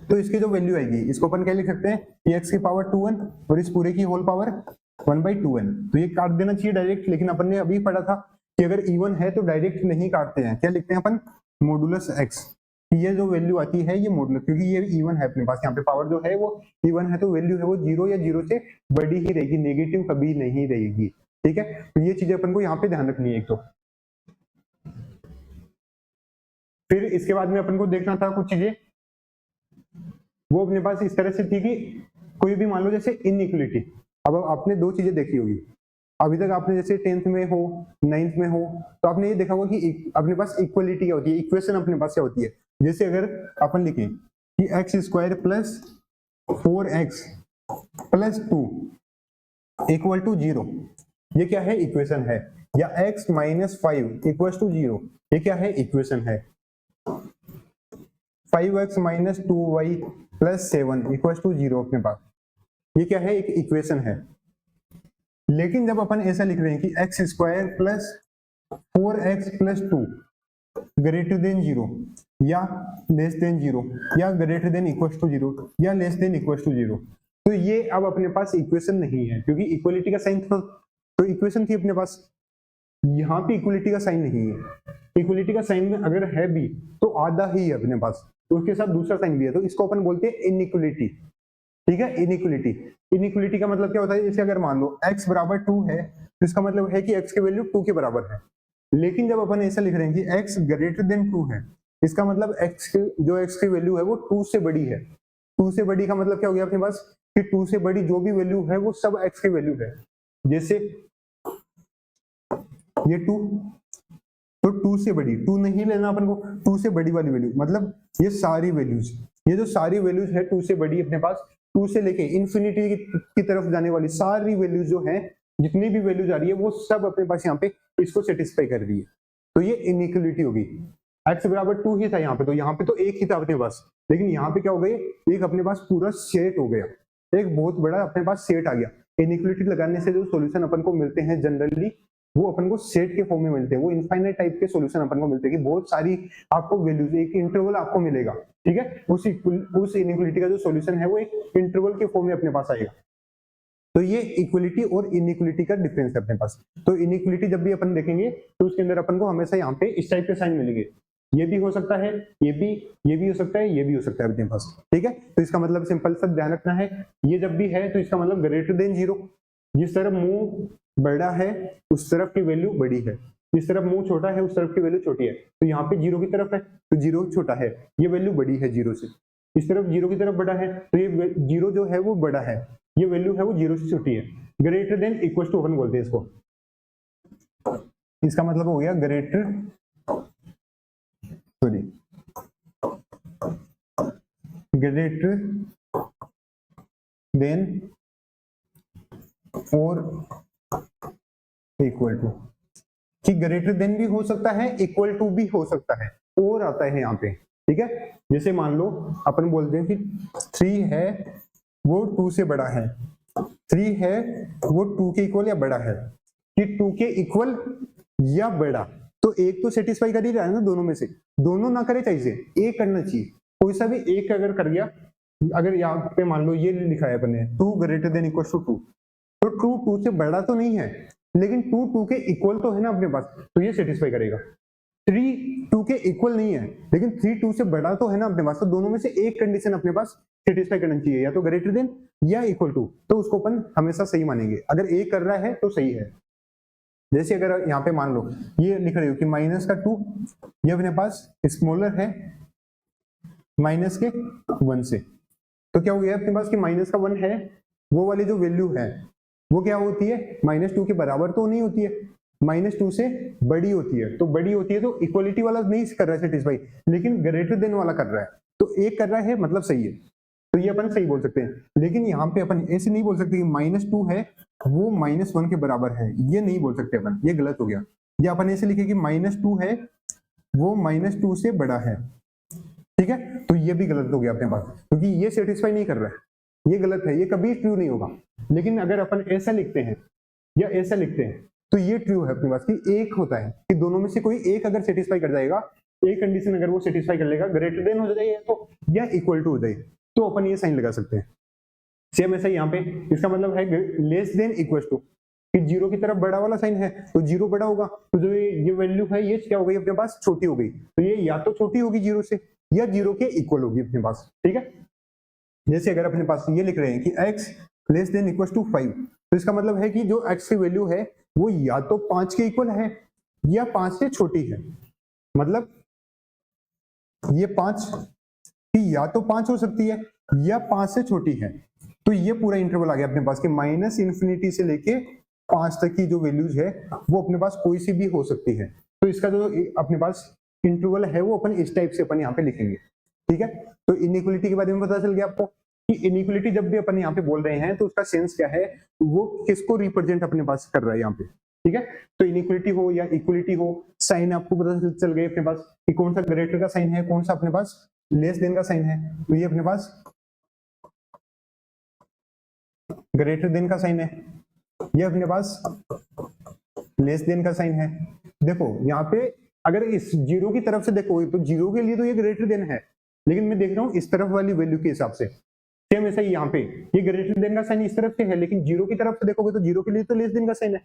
तो इसकी जो वैल्यू आएगी इसको अपन क्या लिख सकते हैं, ये x की पावर 2n और इस पूरे की होल पावर 1/2n। तो ये काट देना चाहिए डायरेक्ट, लेकिन अपन ने अभी पढ़ा था कि अगर इवन है तो डायरेक्ट नहीं काटते हैं, क्या लिखते हैं अपन, मॉडुलस x। ये जो वैल्यू आती है ये मॉडुलस, क्योंकि ये इवन है अपने पास, यहाँ पे पावर जो है वो इवन है, तो वैल्यू है वो 0 या 0 से बड़ी ही रहेगी, नेगेटिव कभी नहीं रहेगी, ठीक है। तो ये चीजें अपन को यहाँ पे ध्यान रखनी है एक तो। फिर इसके बाद में अपन को देखना था कुछ चीजें, वो अपने पास इस तरह से थी कि कोई भी मान लो जैसे इनइक्वलिटी। अब आपने दो चीजें देखी होगी अभी तक, आपने जैसे 10th में हो 9th में हो तो आपने ये देखा होगा कि अपने पास इक्वलिटी क्या होती है, इक्वेशन अपने पास क्या होती है। जैसे अगर अपन लिखें कि x square plus 4x plus 2 equal to 0, ये क्या है, इक्वेशन है। या x माइनस 5 इक्वल टू 0, ये क्या है, इक्वेशन है। 5x minus 2y plus 7 equal to 0 अपने पास, ये क्या है, एक इक्वेशन है। लेकिन जब अपन ऐसा लिख रहे हैं कि x square plus 4x plus 2 greater than 0 या लेस देन 0 या ग्रेटर देन इक्वल टू 0 या लेस देन इक्वल टू 0, तो ये अब अपने पास इक्वेशन नहीं है, क्योंकि इक्वलिटी का साइन था तो इक्वेशन थी अपने पास। यहाँ पे इक्वलिटी का साइन नहीं है, इक्वलिटी का साइन में अगर है भी तो आधा ही है अपने पास, तो उसके साथ दूसरा साइन भी है, तो इसको अपन बोलते हैं इनइक्वलिटी, ठीक है। इनइक्वलिटी, इनइक्वलिटी का मतलब क्या होता है, जैसे अगर मान लो x बराबर 2 है तो इसका मतलब है कि x की वैल्यू 2 के बराबर है। लेकिन जब अपन ऐसा लिख रहे हैं कि x ग्रेटर देन 2 है, इसका मतलब जो x की वैल्यू है वो 2 से बड़ी है। 2 से बड़ी का मतलब क्या हो गया अपने पास कि 2 से बड़ी जो भी वैल्यू है वो सब x की वैल्यू है। जैसे ये 2, तो 2 से बड़ी, 2 नहीं लेना अपन को, 2 से बड़ी वाली वैल्यू, मतलब ये सारी वैल्यूज, ये जो सारी वैल्यूज है 2 से बड़ी अपने पास, 2 से लेके इन्फिनिटी की तरफ जाने वाली सारी वैल्यूज जो है, जितनी भी वैल्यूज आ रही है वो सब अपने पास यहाँ पे इसको सेटिस्फाई कर रही है, तो ये इनइक्वलिटी होगी। x बराबर 2 ही था यहाँ पे, तो यहाँ पे तो एक ही था अपने पास, लेकिन यहाँ पे क्या हो गया, एक अपने पास पूरा सेट हो गया, एक बहुत बड़ा अपने पास सेट आ गया। इनइक्वलिटी लगाने से जो सॉल्यूशन अपन को मिलते हैं जनरली वो अपन को सेट के फॉर्म में मिलते हैं, वो इनफाइनाइट टाइप के सॉल्यूशन अपन को मिलते हैं कि बहुत सारी आपको वैल्यूज, एक इंटरवल आपको मिलेगा, ठीक है। उस इनइक्वलिटी का जो सॉल्यूशन है वो एक इंटरवल के फॉर्म में अपने पास आएगा। तो ये इक्वलिटी और इनइक्वलिटी का डिफरेंस है अपने पास। तो इनइक्वलिटी जब भी अपन देखेंगे तो उसके अंदर अपन को हमेशा यहाँ पे इस टाइप के साइन मिलेंगे, ये भी हो सकता है, ये भी हो सकता है, ये भी हो सकता है अपने पास, ठीक है। तो इसका मतलब सिंपल सा ध्यान रखना है, ये जब भी है तो इसका मतलब ग्रेटर देन 0, जिस तरफ मुंह बड़ा है उस तरफ की वैल्यू बड़ी है, जिस तरफ मुंह छोटा है उस तरफ की वैल्यू छोटी है। तो यहाँ पे 0 की तरफ है तो 0 छोटा है, ये वैल्यू बड़ी है 0 से। इस तरफ 0 की तरफ बड़ा है तो ये 0 जो है वो बड़ा है, ये वैल्यू है वो 0 से छोटी है। ग्रेटर देन इक्वल टू अपन बोलते हैं इसको, इसका मतलब हो गया ग्रेटर देन और इक्वल टू, कि ग्रेटर देन भी हो सकता है, इक्वल टू भी हो सकता है, और आता है यहाँ पे, ठीक है। जैसे मान लो अपन बोलते हैं कि 3 है वो 2 से बड़ा है, 3 है वो 2 के इक्वल या बड़ा है, कि 2 के इक्वल या बड़ा, तो एक तो सेटिस्फाई कर ही रहा है ना दोनों में से, दोनों ना करे चाहिए, एक करना चाहिए, कोई सा भी एक अगर कर गया। अगर यहाँ पे मान लो ये लिखा है अपन ने 2 ग्रेटर देन इक्वल टू 2, तो 2 से बड़ा तो नहीं है लेकिन 2 के इक्वल तो है ना अपने पास, तो ये सेटिस्फाई करेगा। 3 2 के इक्वल नहीं है लेकिन 3 2 से बड़ा तो है ना अपने पास, तो दोनों में से एक कंडीशन अपने पास सेटिस्फाई करना चाहिए, या तो ग्रेटर देन या इक्वल टू, तो उसको अपन हमेशा सही मानेंगे। अगर एक कर रहा है तो सही है। जैसे अगर यहाँ पे मान लो ये लिख रहे हो कि माइनस का 2, ये अपने पास स्मॉलर है माइनस के 1 से, तो क्या हो गया अपने पास कि माइनस का 1 है, वो वाली जो वैल्यू है वो क्या होती है, -2 के बराबर तो नहीं होती है, -2 से बड़ी होती है, तो बड़ी होती है तो इक्वलिटी वाला नहीं कर रहा है सेटिस्फाई, लेकिन ग्रेटर देन वाला कर रहा है, तो एक कर रहा है मतलब सही है, तो ये अपन सही बोल सकते हैं। लेकिन यहाँ पे अपन ऐसे नहीं बोल सकते कि -2 है वो -1 के बराबर है, ये नहीं बोल सकते अपन, ये गलत हो गया। या अपन ऐसे लिखे कि -2 है वो -2 से बड़ा है, ठीक है, तो ये भी गलत हो गया अपने पास, क्योंकि ये सेटिस्फाई नहीं कर रहा है, ये गलत है, ये कभी ट्रू नहीं होगा। लेकिन अगर अपन ऐसा लिखते हैं या ऐसा लिखते हैं तो ये ट्रू है अपने पास कि एक होता है कि दोनों में से कोई एक अगर सेटिस्फाई कर जाएगा, एक कंडीशन अगर वो सेटिस्फाई कर लेगा, ग्रेटर देन हो जाए तो या इक्वल टू हो जाए, तो अपन ये साइन लगा सकते हैं। सेम ऐसा यहाँ पे, इसका मतलब है लेस देन इक्वल टू, कि जीरो की तरफ बड़ा वाला साइन है तो जीरो बड़ा होगा, तो जो ये वैल्यू है ये क्या हो गई अपने पास, छोटी हो गई, तो ये या तो छोटी होगी जीरो से या जीरो के इक्वल होगी अपने पास, ठीक है। जैसे अगर अपने पास ये लिख रहे हैं कि x less than equal to 5, तो इसका मतलब है कि जो x की वैल्यू है वो या तो 5 के इक्वल है या 5 से छोटी है, मतलब ये 5 की या तो 5 हो सकती है या 5 से छोटी है। तो ये पूरा इंटरवल आ गया अपने पास कि माइनस इन्फिनिटी से लेके 5 तक की जो वैल्यूज है वो अपने पास कोई सी भी हो सकती है। तो इसका जो अपने पास इंटरवल है वो अपन इस टाइप से अपन यहाँ पे लिखेंगे, ठीक है। तो इनइक्वलिटी के बारे में पता चल गया आपको कि इनइक्वलिटी जब भी अपन यहाँ पे बोल रहे हैं तो उसका सेंस क्या है, वो किसको रिप्रेजेंट अपने पास कर रहा है यहाँ पे, ठीक है। तो इनइक्वलिटी हो या इक्वलिटी हो, साइन आपको पता चल गए अपने पास कि कौन सा ग्रेटर का साइन है, कौन सा अपने पास लेस देन का साइन है। तो ये अपने पास ग्रेटर देन का साइन है, ये अपने पास लेस देन का साइन है। देखो यहाँ पे अगर इस जीरो की तरफ से देखोगे तो जीरो के लिए तो ये ग्रेटर देन है, लेकिन मैं देख रहा हूँ इस तरफ वाली वैल्यू के हिसाब से, सेम ऐसा ही यहाँ पे ये ग्रेटर देन का साइन इस तरफ से है, लेकिन जीरो की तरफ से देखोगे तो जीरो के लिए तो लेस देन का साइन है,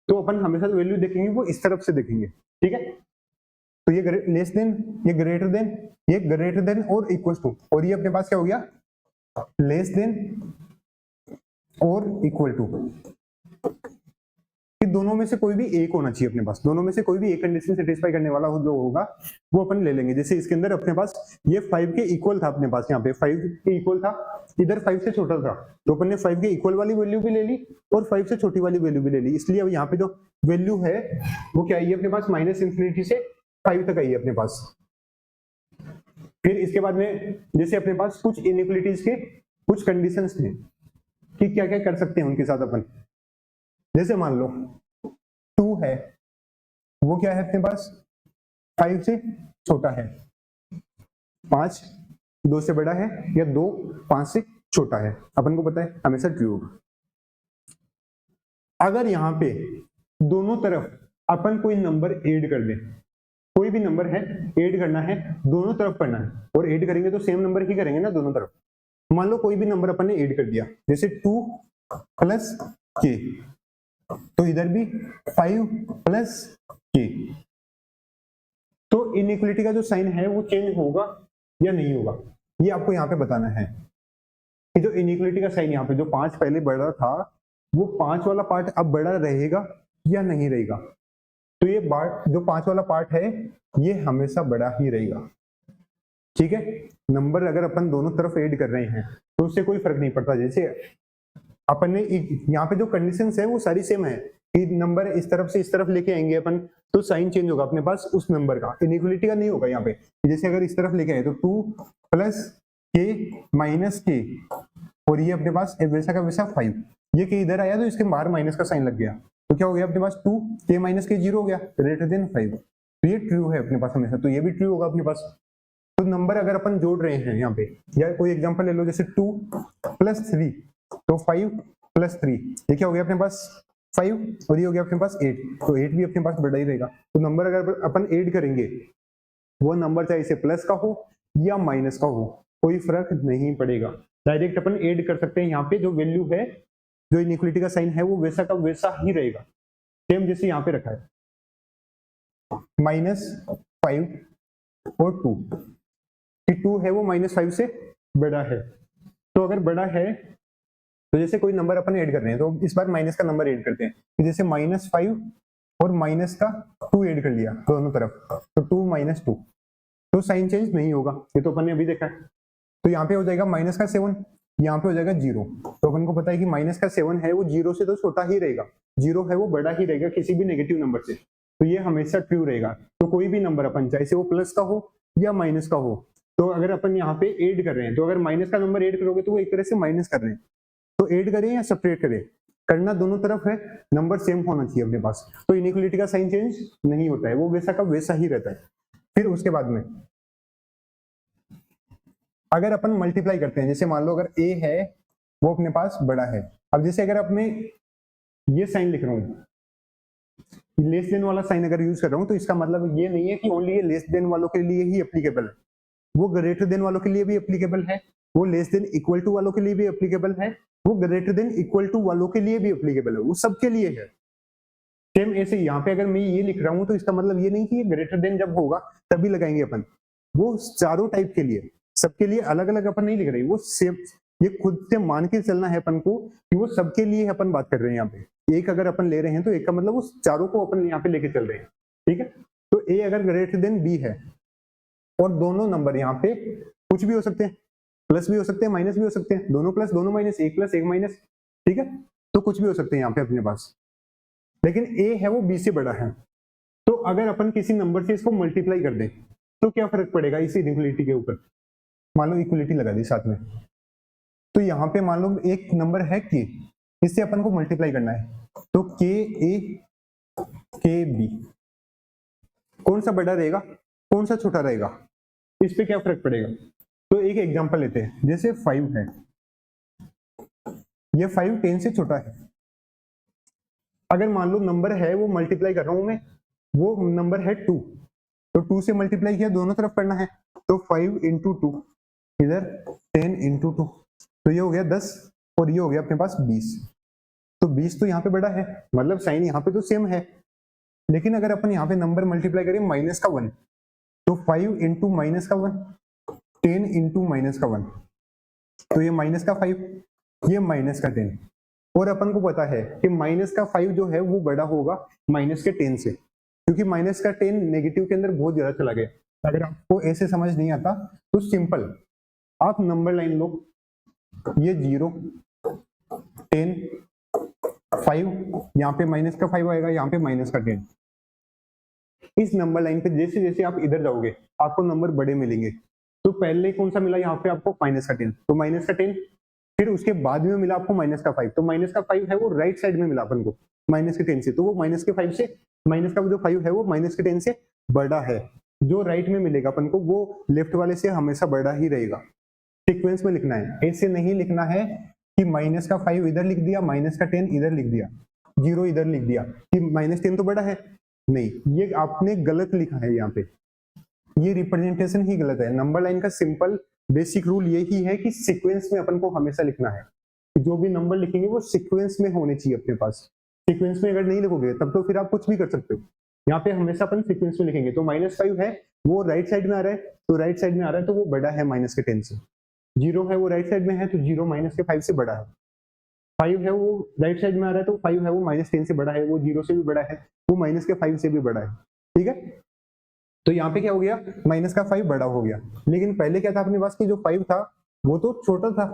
तो अपन हमेशा वैल्यू देखेंगे वो इस तरफ से देखेंगे, ठीक है। तो ये लेस देन, ये ग्रेटर देन, ये ग्रेटर देन और इक्वल टू, और ये अपने पास क्या हो गया, लेस देन और इक्वल टू। कि दोनों में से कोई भी एक होना चाहिए अपने पास, दोनों में से कोई भी एक कंडीशन सेटिस्फाई करने वाला जो होगा वो अपन ले लेंगे। जैसे इसके अंदर अपने पास ये 5 के इक्वल था, अपने पास यहाँ पे 5 के इक्वल था, इधर 5 से छोटा था, तो अपन ने 5 के इक्वल वाली वैल्यू भी ले ली और 5 से छोटी वाली वैल्यू भी ले ली, इसलिए अब यहाँ पे जो वैल्यू है वो क्या आई अपने पास, माइनस इन्फिनिटी से 5 तक आई है अपने पास। फिर इसके बाद में जैसे अपने पास कुछ इनइक्वलिटीज के कुछ कंडीशंस थे कि क्या क्या कर सकते हैं उनके साथ अपन, जैसे मान लो 2 है, वो क्या है अपने पास 5 से छोटा है, 5 2 से बड़ा है या 2 5 से छोटा है, अपन को पता है हमेशा ट्रू होगा। अगर यहाँ पे दोनों तरफ अपन कोई नंबर ऐड कर दें, कोई भी नंबर है ऐड करना है, दोनों तरफ करना है, और ऐड करेंगे तो सेम नंबर ही करेंगे ना दोनों तरफ। मान लो कोई भी नंबर अपन ने ऐड कर दिया, जैसे 2 प्लस के, तो इधर भी 5 प्लस के, तो इनइक्वलिटी का जो साइन है वो चेंज होगा या नहीं होगा, ये आपको यहाँ पे बताना है कि जो इनइक्वलिटी का साइन यहाँ पे जो 5 पहले बड़ा था वो 5 वाला पार्ट अब बड़ा रहेगा या नहीं रहेगा। तो ये जो 5 वाला पार्ट है ये हमेशा बड़ा ही रहेगा, ठीक है। नंबर अगर अपन दोनों तरफ ऐड कर रहे हैं तो उससे कोई फर्क नहीं पड़ता। जैसे अपन ने यहाँ पे जो कंडीशंस है वो सारी सेम है कि नंबर इस तरफ से इस तरफ लेके आएंगे अपन तो साइन चेंज होगा अपने पास उस नंबर का, इनइक्वलिटी का नहीं होगा यहाँ पे। जैसे अगर इस तरफ लेके आए तो 2 प्लस के माइनस के, और ये अपने पास वैसा का वैसा 5, ये के इधर आया तो इसके बाहर माइनस का साइन लग गया, तो क्या हो गया अपने पास 2 के माइनस के 0 हो गया, ग्रेटर देन 5, तो ये ट्रू है अपने पास हमेशा, तो ये भी ट्रू होगा अपने पास। तो नंबर अगर अपन जोड़ रहे हैं यहाँ पे, या कोई एग्जांपल ले लो जैसे 2 प्लस 3, तो 5 प्लस 3, ये क्या हो गया अपने पास 5, और ये हो गया अपने पास 8, तो 8 भी अपने पास बड़ा ही रहेगा। तो नंबर अगर अपन ऐड करेंगे वो नंबर चाहे इसे प्लस का हो या माइनस का हो कोई फर्क नहीं पड़ेगा, डायरेक्ट अपन ऐड कर सकते हैं। यहाँ पे जो वैल्यू है जो इनइक्वलिटी का साइन है वो वैसा का वैसा ही रहेगा, सेम जैसे यहाँ पे रखा है -5 और 2, कि 2 है वो -5 से बड़ा है। तो अगर बड़ा है तो जैसे कोई नंबर अपन ऐड कर रहे हैं तो इस बार माइनस का नंबर ऐड करते हैं, तो जैसे -5 और माइनस का 2 ऐड कर लिया दोनों तरफ, तो 2 - 2, तो साइन चेंज नहीं होगा, ये तो अपन ने अभी देखा है। तो यहाँ पे हो जाएगा माइनस का 7, यहाँ पे हो जाएगा 0, तो अपन को पता है कि माइनस का 7 है वो 0 से तो छोटा ही रहेगा, 0 है वो बड़ा ही रहेगा किसी भी नेगेटिव नंबर से, तो ये हमेशा ट्रू रहेगा। तो कोई भी नंबर अपन चाहे से वो प्लस का हो या माइनस का हो, तो अगर अपन यहाँ पे ऐड कर रहे हैं तो अगर माइनस का नंबर ऐड करोगे तो वो एक तरह से माइनस कर रहे हैं, तो ऐड करें या सेपरेट करें, करना दोनों तरफ है, नंबर सेम होना चाहिए अपने पास, तो इनइक्वलिटी का साइन चेंज नहीं होता है, वो वैसा का वैसा ही रहता है। फिर उसके बाद में अगर अपन मल्टीप्लाई करते हैं, जैसे मान लो अगर a है वो अपने पास बड़ा है, अब जैसे अगर अब मैं ये साइन लिख रहा हूं लेस देन वाला साइन अगर यूज कर रहा हूँ तो इसका मतलब ये नहीं है कि ओनली ये लेस देन वालों के लिए ही एप्लीकेबल है, वो ग्रेटर देन वालों के लिए भी एप्लीकेबल है, वो लेस देन इक्वल टू वालों के लिए भी एप्लीकेबल है, वो ग्रेटर देन इक्वल टू वालों के लिए भी एप्लीकेबल है, वो सबके लिए है। सेम ऐसे यहाँ पे अगर मैं ये लिख रहा हूँ तो इसका मतलब ये नहीं कि ये ग्रेटर देन जब होगा तभी लगाएंगे अपन, वो चारों टाइप के लिए, सबके लिए अलग अलग अपन नहीं लिख रहे, वो सेम, ये खुद से मान के चलना है अपन को कि वो सबके लिए अपन बात कर रहे हैं। यहाँ पे एक अगर अपन ले रहे हैं तो एक का मतलब वो चारों को अपन यहाँ पे लेके चल रहे हैं, ठीक है। तो ए अगर ग्रेटर देन बी है और दोनों नंबर यहाँ पे कुछ भी हो सकते हैं, प्लस भी हो सकते हैं, माइनस भी हो सकते हैं, दोनों प्लस दोनों माइनस, एक प्लस एक माइनस, ठीक है, तो कुछ भी हो सकते हैं यहाँ पे अपने पास, लेकिन ए है वो बी से बड़ा है। तो अगर अपन किसी नंबर से इसको मल्टीप्लाई कर दें तो क्या फर्क पड़ेगा इसी इक्वलिटी के ऊपर, मान लो इक्वलिटी लगा दी साथ में, तो यहाँ पे मान लो एक नंबर है के, इससे अपन को मल्टीप्लाई करना है, तो के ए के बी, कौन सा बड़ा रहेगा कौन सा छोटा रहेगा, इस पे क्या फर्क पड़ेगा। तो एक एग्जांपल लेते हैं, जैसे 5 है, ये 5 10 से छोटा है, अगर मान लो नंबर है वो मल्टीप्लाई कर रहा हूं मैं, वो नंबर है 2, तो 2 से मल्टीप्लाई किया दोनों तरफ करना है, तो 5 इंटू 2 इधर 10 इंटू 2, तो ये हो गया 10 और ये हो गया अपने पास 20, तो 20 तो यहाँ पे बड़ा है, मतलब साइन यहाँ पे तो सेम है, लेकिन अगर अपन यहाँ पे नंबर मल्टीप्लाई करें माइनस का 1, तो 5 इंटू माइनस का 1 10 इंटू माइनस का 1, तो ये माइनस का 5, ये माइनस का 10, और अपन को पता है कि माइनस का 5 जो है वो बड़ा होगा माइनस के 10 से, क्योंकि माइनस का 10 नेगेटिव के अंदर बहुत ज्यादा चला गया। अगर आपको ऐसे समझ नहीं आता तो सिंपल आप नंबर लाइन लो, ये 0 10 5, यहाँ पे माइनस का 5 आएगा, यहाँ पे माइनस का 10, इस नंबर लाइन पे जैसे जैसे आप इधर जाओगे आपको नंबर बड़े मिलेंगे। तो पहले कौन सा मिला यहाँ पे आपको माइनस का 10, तो माइनस का 10, फिर उसके बाद में मिला आपको माइनस का 5, तो माइनस का 5 है वो राइट साइड में मिला अपन को माइनस के 10 से, तो वो माइनस के 5 से, माइनस का जो 5 है वो माइनस के 10 से बड़ा है, जो राइट में मिलेगा अपन को वो लेफ्ट वाले से हमेशा बड़ा ही रहेगा। सीक्वेंस में लिखना है, ऐसे नहीं लिखना है कि माइनस का 5 इधर लिख दिया, माइनस का 10 इधर लिख दिया, 0 इधर लिख दिया कि माइनस 10 तो बड़ा है, नहीं, ये आपने गलत लिखा है, यहाँ पे ये रिप्रेजेंटेशन ही गलत है। नंबर लाइन का सिंपल बेसिक रूल यही है कि सीक्वेंस में अपन को हमेशा लिखना है, जो भी नंबर लिखेंगे वो सीक्वेंस में होने चाहिए अपने पास, सीक्वेंस में अगर नहीं लिखोगे तब तो फिर आप कुछ भी कर सकते हो, यहाँ पे हमेशा अपन सीक्वेंस में लिखेंगे। तो -5 है वो राइट साइड में आ रहा है, तो राइट साइड में आ रहा है तो वो बड़ा है माइनस के 10 से, 0 है वो राइट साइड में है तो 0 माइनस के 5 से बड़ा है, 5 है वो राइट साइड में आ रहा है तो 5 है वो -10 से बड़ा है, वो 0 से भी बड़ा है, वो माइनस के 5 से भी बड़ा है, ठीक है। तो यहाँ पे क्या हो गया, माइनस का 5 बड़ा हो गया, लेकिन पहले क्या था अपने पास कि जो 5 था वो तो छोटा था,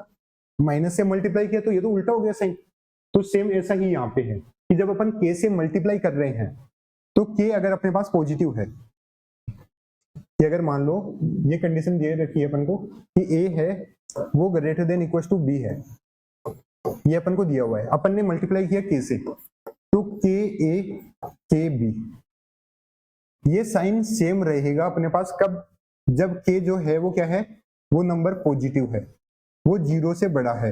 माइनस से मल्टीप्लाई किया तो ये तो उल्टा हो गया साइन। तो सेम ऐसा ही यहाँ पे है कि जब अपन k से मल्टीप्लाई कर रहे हैं तो k अगर अपने पास पॉजिटिव है, कि अगर मान लो ये कंडीशन दे रखी है अपन को कि a है वो greater than equal to b है, ये अपन को दिया हुआ है, अपन ने मल्टीप्लाई किया k से, तो k a k b, ये साइन सेम रहेगा अपने पास कब, जब k जो है वो क्या है, वो नंबर पॉजिटिव है, वो 0 से बड़ा है,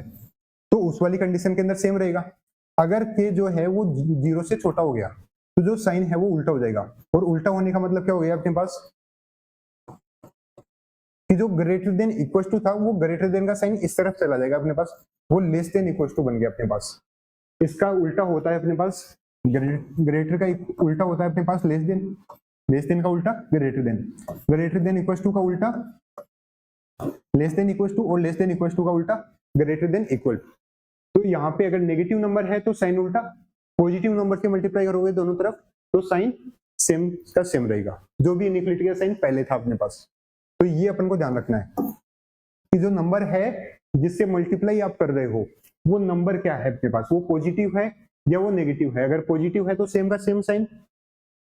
तो उस वाली कंडीशन के अंदर सेम रहेगा। अगर k जो है वो 0 से छोटा हो गया तो जो साइन है वो उल्टा हो जाएगा, और उल्टा होने का मतलब क्या हो गया अपने पास कि जो ग्रेटर देन इक्वल टू था वो ग्रेटर देन का साइन इस तरफ चला जाएगा अपने पास, वो लेस देन इक्वल टू बन गया अपने पास। इसका उल्टा होता है अपने पास, ग्रेटर का उल्टा होता है अपने पास लेस देन का उल्टा ग्रेटर देन इक्वल टू का उल्टा लेस देन इक्वल टू, और लेस देन इक्वल टू का उल्टा ग्रेटर देन इक्वल। तो यहाँ पे अगर नेगेटिव नंबर है तो साइन उल्टा, पॉजिटिव नंबर से मल्टीप्लाई करोगे दोनों तरफ तो साइन सेम का सेम रहेगा, जो भी इनइक्वालिटी का साइन पहले था अपने पास। तो ये अपन को ध्यान रखना है कि जो नंबर है जिससे मल्टीप्लाई आप कर रहे हो वो नंबर क्या है अपने पास, वो पॉजिटिव है या वो नेगेटिव है। अगर पॉजिटिव है तो सेम का सेम साइन,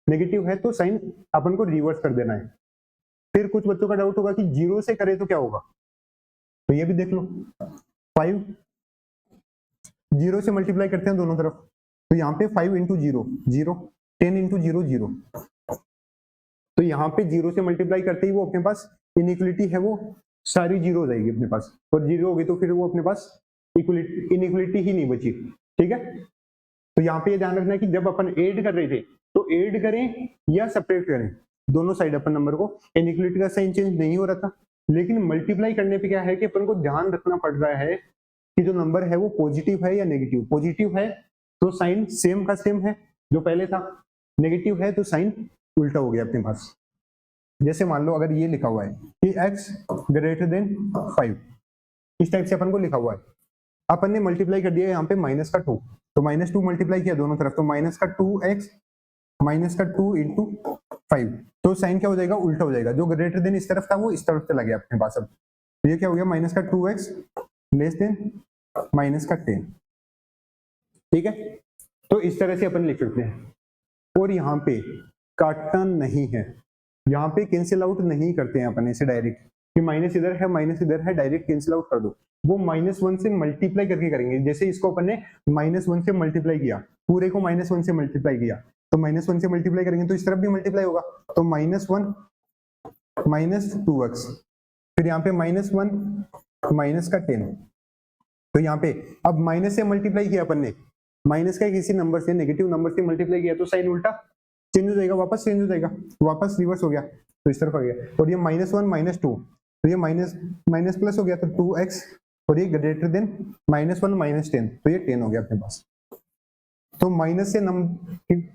नेगेटिव है तो साइन अपन को रिवर्स कर देना है। फिर कुछ बच्चों का डाउट होगा कि 0 से करे तो क्या होगा, तो ये भी देख लो, 5 0 से मल्टीप्लाई करते हैं दोनों तरफ, तो यहाँ पे 5 इंटू 0 0, 10 इंटू 0 0, तो यहाँ पे 0 से मल्टीप्लाई करते ही वो अपने पास इनइक्वलिटी है वो सारी 0 हो जाएगी अपने पास, और 0 होगी तो फिर वो अपने पास इनइक्वलिटी ही नहीं बची, ठीक है। तो यहाँ पे ये ध्यान रखना है कि जब अपन ऐड कर रहे थे तो ऐड करें या सेपरेट करें, दोनों साइड अपन नंबर को, इनइक्वालिटी का साइन चेंज नहीं हो रहा था, लेकिन मल्टीप्लाई करने पे क्या है कि अपन को ध्यान रखना पड़ रहा है कि जो नंबर है वो पॉजिटिव है या नेगेटिव। पॉजिटिव है तो साइन सेम का सेम है जो पहले था, नेगेटिव है तो साइन उल्टा हो गया अपने पास। जैसे मान लो अगर ये लिखा हुआ है कि x ग्रेटर देन 5, इस टाइप से अपन को लिखा हुआ है, अपन ने मल्टीप्लाई कर दिया यहाँ पे माइनस का 2, तो माइनस 2 मल्टीप्लाई किया दोनों तरफ, तो माइनस का 2x माइनस का 2 इंटू 5, तो साइन क्या हो जाएगा, उल्टा हो जाएगा। जो ग्रेटर देन इस तरफ था वो इस तरफ चला गया अपने पास। अब तो ये क्या हो गया, माइनस का 2x लेस देन माइनस का 10, ठीक है। तो इस तरह से अपन लिख सकते हैं। और यहाँ पे काटना नहीं है, यहाँ पे कैंसिल आउट नहीं करते हैं अपन ऐसे डायरेक्ट कि माइनस इधर है माइनस इधर है, डायरेक्ट कैंसिल आउट कर दो। वो -1 से मल्टीप्लाई करके करेंगे। जैसे इसको अपन ने -1 से मल्टीप्लाई किया, पूरे को -1 से मल्टीप्लाई किया, तो -1 से मल्टीप्लाई करेंगे तो इस तरफ भी मल्टीप्लाई होगा, तो -1 -2x, फिर यहाँ पे -1 माइनस का 10, तो यहाँ पे अब माइनस से मल्टीप्लाई किया अपन ने, माइनस का किसी नंबर से नेगेटिव नंबर से मल्टीप्लाई किया तो साइन उल्टा चेंज हो जाएगा, वापस चेंज हो जाएगा, वापस रिवर्स हो गया, तो इस तरफ हो गया। और ये -1 -2, तो ये माइनस प्लस हो गया, तो 2x, और ये ग्रेटर देन -1 -10, तो ये 10 हो गया अपने पास। तो माइनस से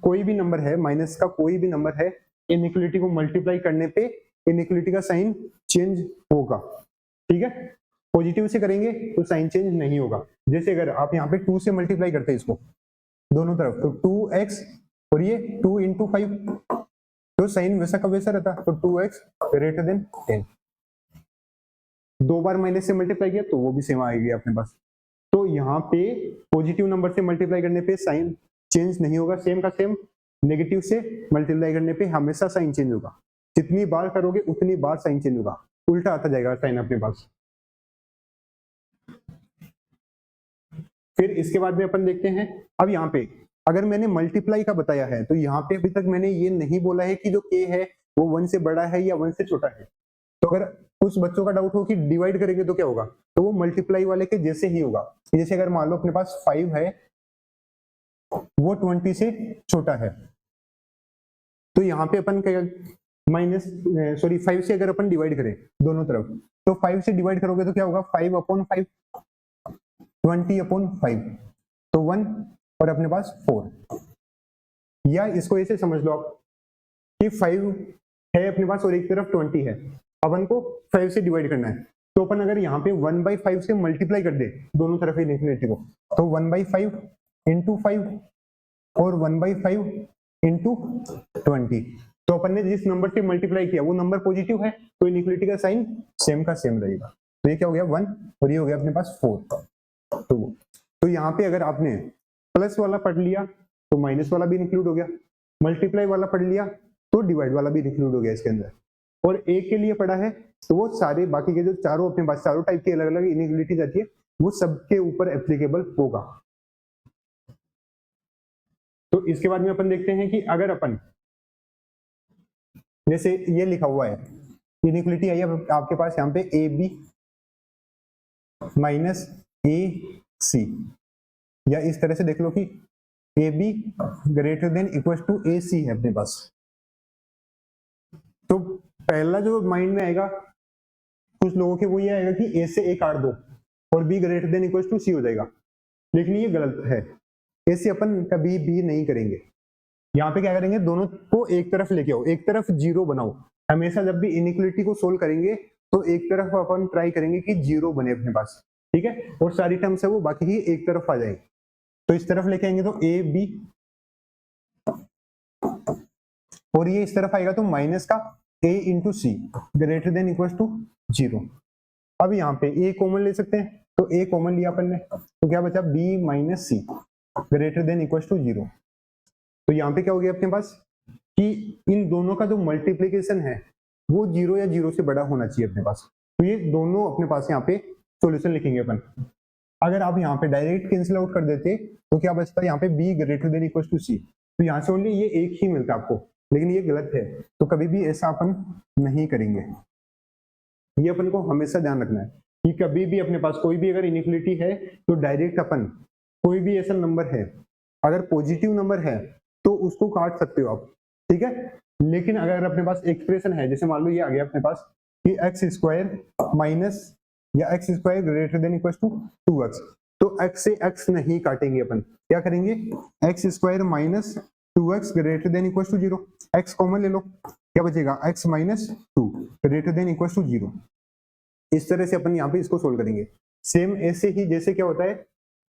कोई भी नंबर है, माइनस का कोई भी नंबर है, इनइक्वालिटी को मल्टीप्लाई करने पे इनइक्वालिटी का साइन चेंज होगा, ठीक है। पॉजिटिव से करेंगे तो साइन चेंज नहीं होगा। जैसे अगर आप यहाँ पे 2 से मल्टीप्लाई करते हैं इसको दोनों तरफ, तो 2x और ये 2 इंटू 5, तो साइन वैसा का वैसा रहता, तो 2x ग्रेटर देन 10। दो बार माइनस से मल्टीप्लाई किया तो वो भी सेम आएगी अपने पास। तो यहाँ पे पॉजिटिव नंबर से मल्टीप्लाई करने पे साइन चेंज नहीं होगा, सेम का सेम। नेगेटिव से मल्टीप्लाई करने पे हमेशा साइन चेंज होगा, जितनी बार करोगे उतनी बार साइन चेंज होगा, उल्टा आता जाएगा साइन अपने पास। फिर इसके बाद में अपन देखते हैं, अब यहाँ पे अगर मैंने मल्टीप्लाई का बताया है तो यहाँ पे अभी तक मैंने ये नहीं बोला है कि जो k है वो 1 से बड़ा है या 1 से छोटा है। तो अगर कुछ बच्चों का डाउट हो कि डिवाइड करेंगे तो क्या होगा, तो वो मल्टीप्लाई वाले के जैसे ही होगा। जैसे अगर मान लो अपने पास 5 है, वो 20 से छोटा है, तो यहाँ पे अपन क्या सॉरी 5 से अगर अपन डिवाइड करें दोनों तरफ, तो 5 से डिवाइड करोगे तो क्या होगा, 5/5, 20/5, तो 1 और अपने पास 4। या इसको ऐसे समझ लो आप कि 5 है अपने पास और एक तरफ 20 है, अपन को 5 से डिवाइड करना है, तो अपन अगर यहाँ पे 1/5 से मल्टीप्लाई कर दे दोनों तरफ इनफिनिटी को, तो 1/5 इंटू 5 और 1/5 इंटू 20, तो अपन ने जिस नंबर से मल्टीप्लाई किया वो नंबर पॉजिटिव है, तो इनइक्वालिटी का साइन सेम का सेम रहेगा। तो ये क्या हो गया 1 और ये हो गया अपने पास 4। तो यहाँ पे अगर आपने प्लस वाला पढ़ लिया तो माइनस वाला भी इंक्लूड हो गया, मल्टीप्लाई वाला पढ़ लिया तो डिवाइड वाला भी इंक्लूड हो गया इसके अंदर, और एक के लिए पढ़ा है तो वो सारे बाकी के जो चारों अपने पास चारों टाइप की अलग अलग इनइक्वालिटीज आती है वो सबके ऊपर एप्लीकेबल होगा। तो इसके बाद में अपन देखते हैं कि अगर अपन जैसे ये लिखा हुआ है इनइक्वालिटी आई है आपके पास यहाँ पे AB माइनस AC, या इस तरह से देख लो कि AB greater than equal to AC है अपने पास, तो पहला जो माइंड में आएगा कुछ लोगों के वो ये आएगा कि A से A काट दो और B greater than equal to C हो जाएगा, लेकिन ये गलत है, ऐसे अपन कभी भी नहीं करेंगे। यहाँ पे क्या करेंगे, दोनों को एक तरफ लेके आओ, एक तरफ जीरो बनाओ। हमेशा जब भी इनइक्वालिटी को सोल्व करेंगे तो एक तरफ अपन ट्राई करेंगे कि जीरो बने अपने पास, ठीक है, और सारी टर्म्स है वो बाकी ही एक तरफ आ जाएंगे। तो इस तरफ लेके आएंगे तो AB, और ये इस तरफ आएगा तो माइनस का A into C greater than equal to 0। अब यहाँ पे A कॉमन ले सकते हैं, तो A कॉमन लिया अपन ने, तो क्या बचा B minus C greater than equal to 0। तो यहाँ पे क्या हो गया अपने पास कि इन दोनों का जो मल्टीप्लीकेशन है वो 0 या 0 से बड़ा होना चाहिए अपने पास, तो ये दोनों अपने पास यहाँ पे सॉल्यूशन लिखेंगे अपन। अगर आप यहाँ पे डायरेक्ट कैंसिल आउट कर देते तो क्या बचता है यहाँ पे B greater than equal to C, तो यहाँ से ओनली ये एक ही मिलता आपको, लेकिन ये गलत है, तो कभी भी ऐसा अपन नहीं करेंगे। ये अपन को हमेशा ध्यान रखना है कि कभी भी अपने पास कोई भी अगर इनइक्वालिटी है तो डायरेक्ट अपन कोई भी ऐसा नंबर है अगर पॉजिटिव नंबर है तो उसको काट सकते हो आप, ठीक है। लेकिन अगर अपने पास एक्सप्रेशन है, जैसे मान लो ये आ गया अपने पास कि एक्स स्क्वायर माइनस या x square greater than equal to 2x, तो x से x नहीं काटेंगे अपन, क्या करेंगे, x square minus 2x greater than equal to 0, x common ले लो, क्या बचेगा, x minus 2 greater than equal to 0। इस तरह से अपन यहाँ पे इसको सोल्व करेंगे। सेम ऐसे ही जैसे क्या होता है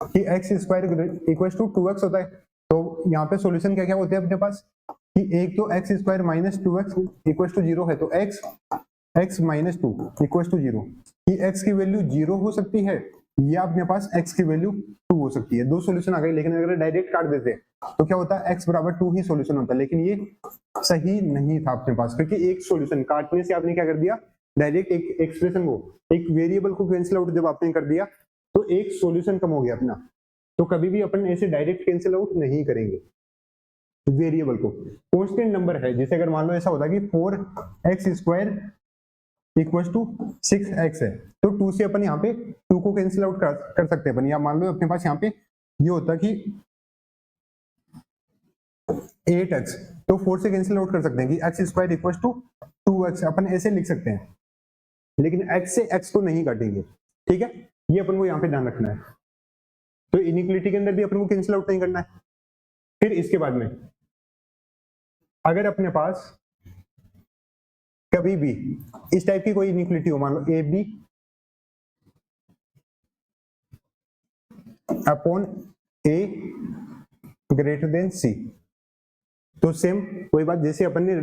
कि x square equal to 2x होता है, तो यहाँ पे सॉल्यूशन क्या क्या होते हैं अपने पास कि एक तो x square minus 2x equal to 0 है, तो x माइनस 2 इक्वल टू 0, कि x की वैल्यू 0 हो सकती है या अपने पास x की वैल्यू 2 हो सकती है। दो सॉल्यूशन आ गए, लेकिन अगर डायरेक्ट काट देते तो क्या होता है, x बराबर 2 ही सॉल्यूशन होता, लेकिन ये सही नहीं था अपने पास, क्योंकि एक सॉल्यूशन काटने से आपने क्या कर दिया, डायरेक्ट एक एक्सप्रेशन को, एक वेरिएबल को कैंसिल आउट जब आपने कर दिया तो एक सॉल्यूशन कम हो गया अपना। तो कभी भी अपन ऐसे डायरेक्ट कैंसिल आउट नहीं करेंगे वेरिएबल को। कांस्टेंट नंबर है, जैसे अगर मान लो ऐसा होता कि 4x square equal to 6x है, तो 2 से अपन यहाँ पे 2 को कैंसिल आउट कर सकते हैं अपन, या मान लो अपने पास यहाँ पे ये होता कि 8x, तो 4 से कैंसिल आउट कर सकते हैं कि x square equal to 2x, अपन ऐसे लिख सकते हैं, लेकिन x से x को नहीं काटेंगे, ठीक है। ये अपन को यहाँ पे ध्यान रखना है। तो इनइक्वालिटी के अंदर भी अपन को कैंसिल आउट नहीं करना है। फिर इसके बाद में अगर अपने पास कभी भी इस टाइप की कोई इनइक्वालिटी हो, मान लो A B upon A greater than C, तो सेम वही बात, जैसे अपन ने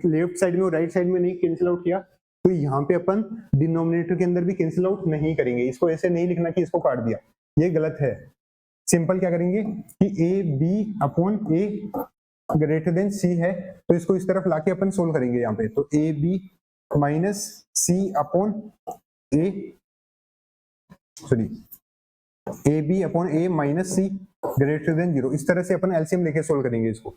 लेफ्ट साइड में और राइट साइड में नहीं कैंसिल आउट किया, तो यहाँ पे अपन डिनोमिनेटर के अंदर भी कैंसिल आउट नहीं करेंगे। इसको ऐसे नहीं लिखना कि इसको काट दिया, ये गलत है। सिंपल क्या करेंगे कि A B upon A greater than C है, तो इसको इस तरफ लाके अपन सोल्व करेंगे यहाँ पे, तो A B minus C upon A, sorry A B upon A minus C greater than 0, इस तरह से अपन एलसीएम लेके सोल्व करेंगे इसको।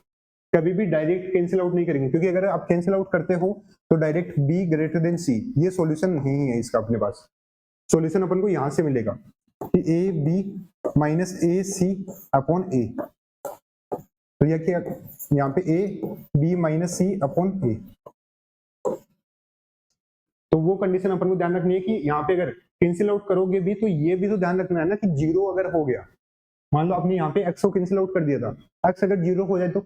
कभी भी डायरेक्ट कैंसिल आउट नहीं करेंगे, क्योंकि अगर आप कैंसिल आउट करते हो तो डायरेक्ट बी ग्रेटर देन सी, ये सॉल्यूशन नहीं है इसका अपने पास। सॉल्यूशन अपन को यहां से मिलेगा कि A B minus A C upon A, तो यह क्या, यहाँ पे A B minus C upon A. तो वो कंडीशन अपन को ध्यान रखनी है कि यहाँ पे अगर कैंसिल आउट करोगे भी तो ये भी तो ध्यान रखना है ना कि 0 अगर हो गया, मान लो आपने यहाँ पे x को कैंसिल आउट कर दिया था, x अगर 0 हो जाए तो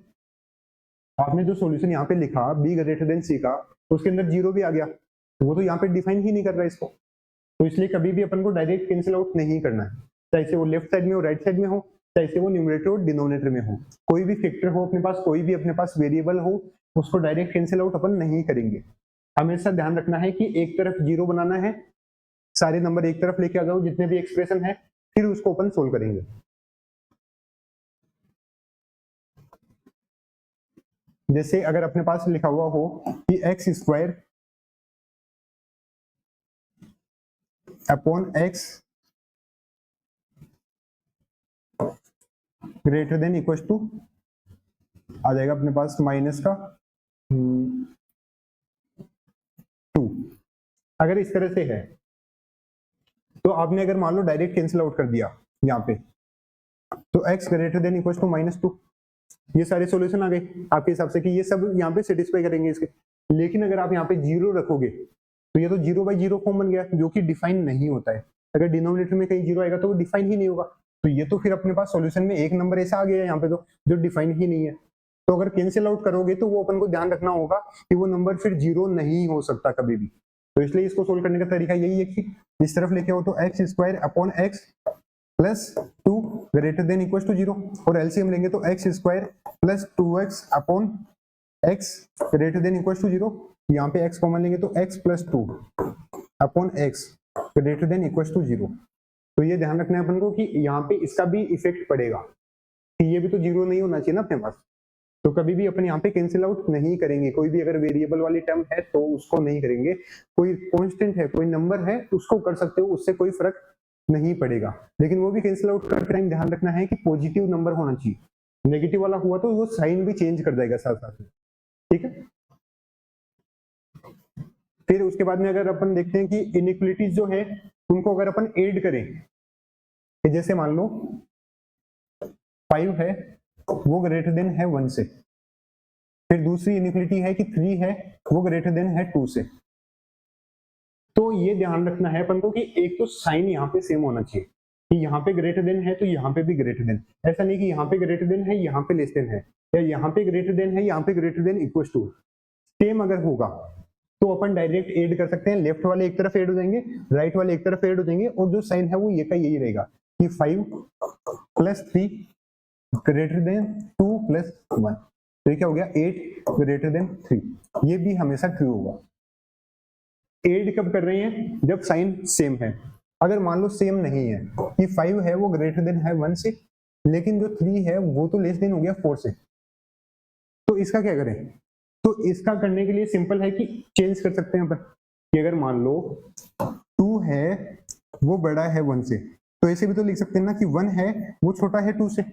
आपने जो सॉल्यूशन यहाँ पे लिखा b ग्रेटर देन c का, उसके अंदर 0 भी आ गया, तो वो तो यहाँ पे डिफाइन ही नहीं कर रहा है इसको। तो इसलिए कभी भी अपन को डायरेक्ट कैंसिल आउट नहीं करना है, चाहे से वो लेफ्ट साइड में हो, राइट साइड में हो, चाहे से वो न्यूमरेटर और डिनोमिनेटर में हो, कोई भी फैक्टर हो अपने पास, कोई भी अपने पास वेरिएबल हो, उसको डायरेक्ट कैंसिल आउट अपन नहीं करेंगे। हमेशा ध्यान रखना है कि एक तरफ 0 बनाना है, सारे नंबर एक तरफ लेके आ जाओ जितने भी एक्सप्रेशन है, फिर उसको अपन सोल्व करेंगे। जैसे अगर अपने पास लिखा हुआ हो कि x square upon x greater than equal to आ जाएगा अपने पास माइनस का 2, अगर इस तरह से है तो आपने अगर मान लो डायरेक्ट कैंसिल आउट कर दिया यहाँ पे, तो x greater than equal to -2, ये सारे सॉल्यूशन आ गए आपके हिसाब से कि ये सब यहाँ पे सेटिस्फाई करेंगे इसके। लेकिन अगर आप यहाँ पे 0 रखोगे तो ये तो 0/0 फॉर्म बन गया, जो कि डिफाइन नहीं होता है। अगर डिनोमिनेटर में कहीं 0 आएगा तो वो डिफाइन ही नहीं होगा, तो ये तो फिर अपने पास सॉल्यूशन में एक नंबर ऐसा आ गया यहाँ पे तो जो डिफाइन ही नहीं है। तो अगर कैंसिल आउट करोगे तो वो अपन को ध्यान रखना होगा कि वो नंबर फिर 0 नहीं हो सकता कभी भी। तो इसलिए इसको सोल्व करने का तरीका यही है कि इस तरफ लेके आओ तो x square upon x plus 2 greater than equal to 0, और एलसीएम लेंगे तो x square plus 2x upon x greater than equal to 0, यहाँ पे x कॉमन लेंगे तो x plus 2 upon x greater than equal to 0। तो ये ध्यान रखना है अपन को कि यहाँ पे इसका भी इफेक्ट पड़ेगा कि ये भी तो 0 नहीं होना चाहिए ना अपने पास। तो कभी भी अपन यहाँ पे कैंसिल आउट नहीं करेंगे, कोई भी अगर वेरिएबल वाली टर्म है तो उसको नहीं करेंगे। कोई कांस्टेंट है, कोई नंबर है, उसको कर सकते हो, उससे कोई फर्क नहीं पड़ेगा। लेकिन वो भी कैंसिल आउट करते टाइम ध्यान रखना है कि पॉजिटिव नंबर होना चाहिए, नेगेटिव वाला हुआ तो वो साइन भी चेंज कर देगा साथ साथ में, ठीक है। फिर उसके बाद में अगर अपन देखते हैं कि इनइक्वालिटीज जो है उनको अगर अपन ऐड करें, जैसे मान लो 5 है वो ग्रेटर देन है 1 से, फिर दूसरी इनइक्वालिटी है कि 3 है वो ग्रेटर देन है 2 से। तो ये ध्यान रखना है अपन को कि एक तो साइन यहाँ पे सेम होना चाहिए कि यहाँ पे ग्रेटर देन है तो यहाँ पे भी ग्रेटर देन, ऐसा नहीं कि यहाँ पे ग्रेटर देन है यहाँ पे लेस देन है, या यहाँ पे ग्रेटर देन है यहाँ पे greater than equal to. Same अगर होगा तो अपन डायरेक्ट ऐड कर सकते हैं, लेफ्ट वाले एक तरफ ऐड हो जाएंगे, राइट वाले एक तरफ ऐड हो जाएंगे, और जो साइन है वो ये का यही रहेगा कि 5 + 3 ग्रेटर देन 2 + 1। तो ये क्या हो गया 8 ग्रेटर देन 3, ये भी हमेशा ट्रू होगा। ऐड कब कर रहे हैं, जब साइन सेम है। अगर मान लो सेम नहीं है कि 5 है वो ग्रेटर देन है 1 से, लेकिन जो 3 है वो तो लेस देन हो गया 4 से, तो इसका क्या करें। तो इसका करने के लिए सिंपल है कि चेंज कर सकते हैं अपन कि अगर मान लो 2 है वो बड़ा है 1 से, तो ऐसे भी तो लिख सकते हैं ना कि 1 है वो छोटा है 2 से।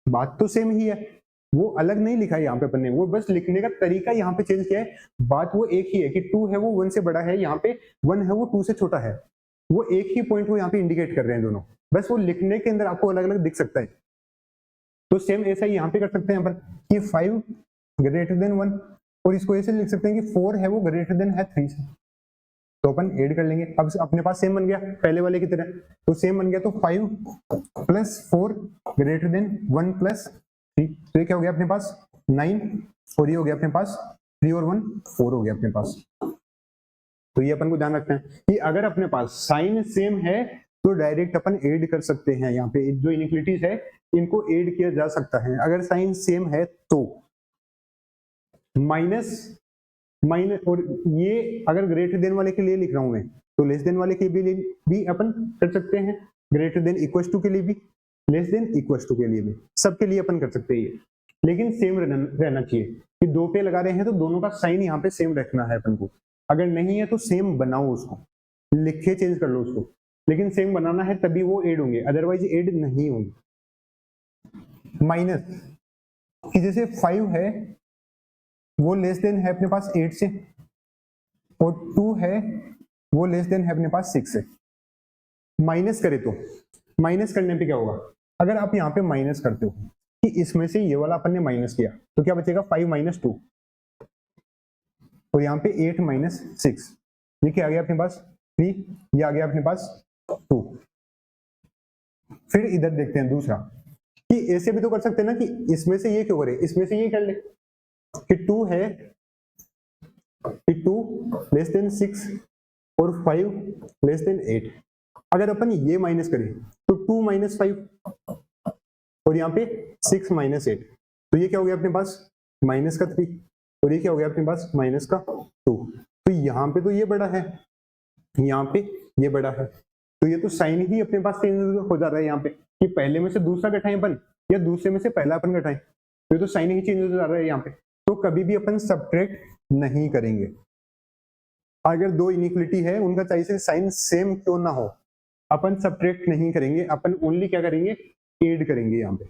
बात तो सेम ही है, वो अलग नहीं लिखा है यहाँ पे अपन ने, वो बस लिखने का तरीका यहाँ पे चेंज किया है। बात वो एक ही है कि 2 है वो 1 से बड़ा है, यहाँ पे 1 है वो 2 से छोटा है। वो एक ही पॉइंट को यहाँ पे इंडिकेट कर रहे हैं दोनों, बस वो लिखने के अंदर आपको अलग अलग दिख सकता है। तो सेम ऐसा ही यहाँ पे कर सकते हैं अपन कि 5 ग्रेटर देन 1, और इसको ऐसे लिख सकते हैं कि 4 है वो ग्रेटर देन है 3 से। तो अपन ऐड कर लेंगे, अब अपने पास सेम बन गया पहले वाले की तरह, तो सेम बन गया। तो 5 + 4 ग्रेटर देन 1 + 3, तो ये क्या हो गया अपने पास 9, और ये हो गया अपने पास 3 और 1 4 हो गया अपने पास। तो ये अपन को ध्यान रखना है कि अगर अपने पास साइन सेम है तो डायरेक्ट अपन ऐड कर सकते हैं। यहाँ पे जो इनइक्वालिटीज है इनको ऐड किया जा सकता है अगर साइन सेम है तो। माइनस माइनस, और ये अगर ग्रेटर देन वाले के लिए लिख रहा हूं मैं, तो लेस देन वाले के लिए भी अपन कर सकते हैं, ग्रेटर देन इक्वल टू के लिए भी, लेस देन इक्वल टू के लिए भी, सबके लिए अपन कर सकते हैं ये। लेकिन सेम रहना चाहिए कि 2 पे लगा रहे हैं तो दोनों का साइन यहाँ पे सेम रखना है अपन को। अगर नहीं है तो सेम बनाओ, उसको लिख के चेंज कर लो उसको, लेकिन सेम बनाना है तभी वो ऐड होंगे, अदरवाइज ऐड नहीं होंगे। माइनस कि जैसे 5 है वो लेस देन है अपने पास 8 से, और 2 है वो लेस देन है अपने पास 6 से। माइनस करे तो माइनस करने पे क्या होगा, अगर आप यहाँ पे माइनस करते हो कि इसमें से ये वाला अपन ने माइनस किया तो क्या बचेगा 5 - 2, और यहाँ पे 8 - 6, ये क्या आ गया अपने पास 3, ये आ गया अपने पास 2। फिर इधर देखते हैं दूसरा कि ऐसे भी तो कर सकते हैं ना कि इसमें से ये क्यों करे, इसमें से ये कर ले कि 2 है कि 2 लेस देन 6 और 5 लेस देन 8। अगर अपन ये माइनस करें तो 2 - 5 और यहाँ पे 6 - 8, तो ये क्या हो गया अपने पास माइनस का 3, और ये क्या हो गया अपने पास माइनस का 2। तो यहाँ पे तो ये बड़ा है, यहाँ पे ये बड़ा है, तो ये तो साइन ही अपने पास चेंज हो जा रहा है यहाँ पे कि पहले में से दूसरा घटाएं अपन या दूसरे में से पहला अपन घटाएं, तो ये तो साइन ही चेंज हो जा रहा है यहाँ पे। तो कभी भी अपन सब्ट्रैक्ट नहीं करेंगे। अगर 2 इनइक्वालिटी है उनका चाहे से साइन सेम क्यों ना हो, अपन सब्ट्रैक्ट नहीं करेंगे, अपन ओनली क्या करेंगे ऐड करेंगे यहाँ पे।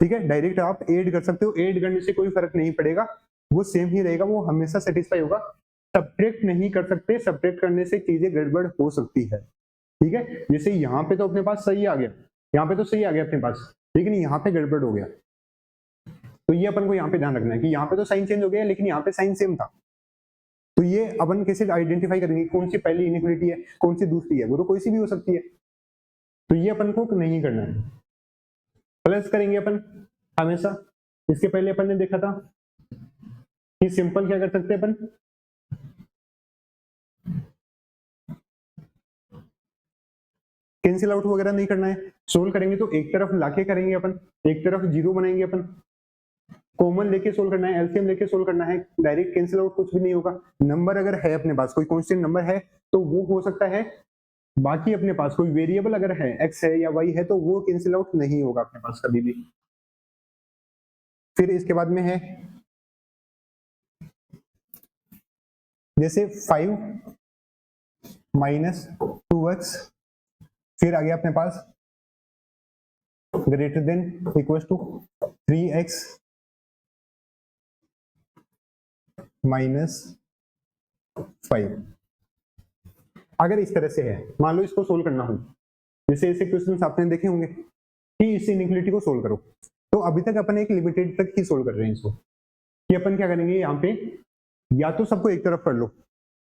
ठीक है, डायरेक्ट आप ऐड कर सकते हो, ऐड करने से कोई फर्क नहीं पड़ेगा, वो सेम ही रहेगा, वो हमेशा सेटिस्फाई होगा। सब्ट्रैक्ट नहीं कर सकते, सब्ट्रैक्ट करने से चीजें गड़बड़ हो सकती है। ठीक है, जैसे यहाँ पे तो अपने पास सही आ गया, यहाँ पे तो सही आ गया अपने पास, लेकिन यहाँ पे गड़बड़ हो गया, तो ये अपन को यहाँ पे ध्यान रखना है कि यहाँ पे तो साइन चेंज हो गया लेकिन यहाँ पे साइन सेम था। तो ये अपन कैसे आइडेंटिफाई करेंगे कौन सी पहली इनइक्वालिटी है कौन सी दूसरी है, वो तो कोई सी भी हो सकती है। तो ये अपन को नहीं करना है, प्लस करेंगे अपन हमेशा। इसके पहले अपन ने देखा था कि सिंपल क्या कर सकते हैं अपन, कैंसिल आउट वगैरह नहीं करना है, सोल्व करेंगे तो एक तरफ लाके करेंगे अपन, एक तरफ 0 बनाएंगे अपन, कॉमन लेके सोल्व करना है, एलसीएम लेके सोल्व करना है, डायरेक्ट कैंसिल आउट कुछ भी नहीं होगा। नंबर अगर है अपने पास कोई कांस्टेंट नंबर है तो वो हो सकता है, बाकी अपने पास कोई वेरिएबल अगर है एक्स है या वाई है तो वो कैंसिल आउट नहीं होगा अपने पास कभी भी। फिर इसके बाद में है जैसे 5 - 2x, फिर आ गया अपने पास greater than equal to 3x -5। अगर इस तरह से है, मान लो इसको सोल्व करना हो, जैसे ऐसे क्वेश्चंस आपने देखे होंगे कि इस इनइक्वालिटी को सोल्व करो, तो अभी तक अपन एक लिमिटेड तक ही सोल्व कर रहे हैं इसको, कि अपन क्या करेंगे यहाँ पे, या तो सबको एक तरफ कर लो,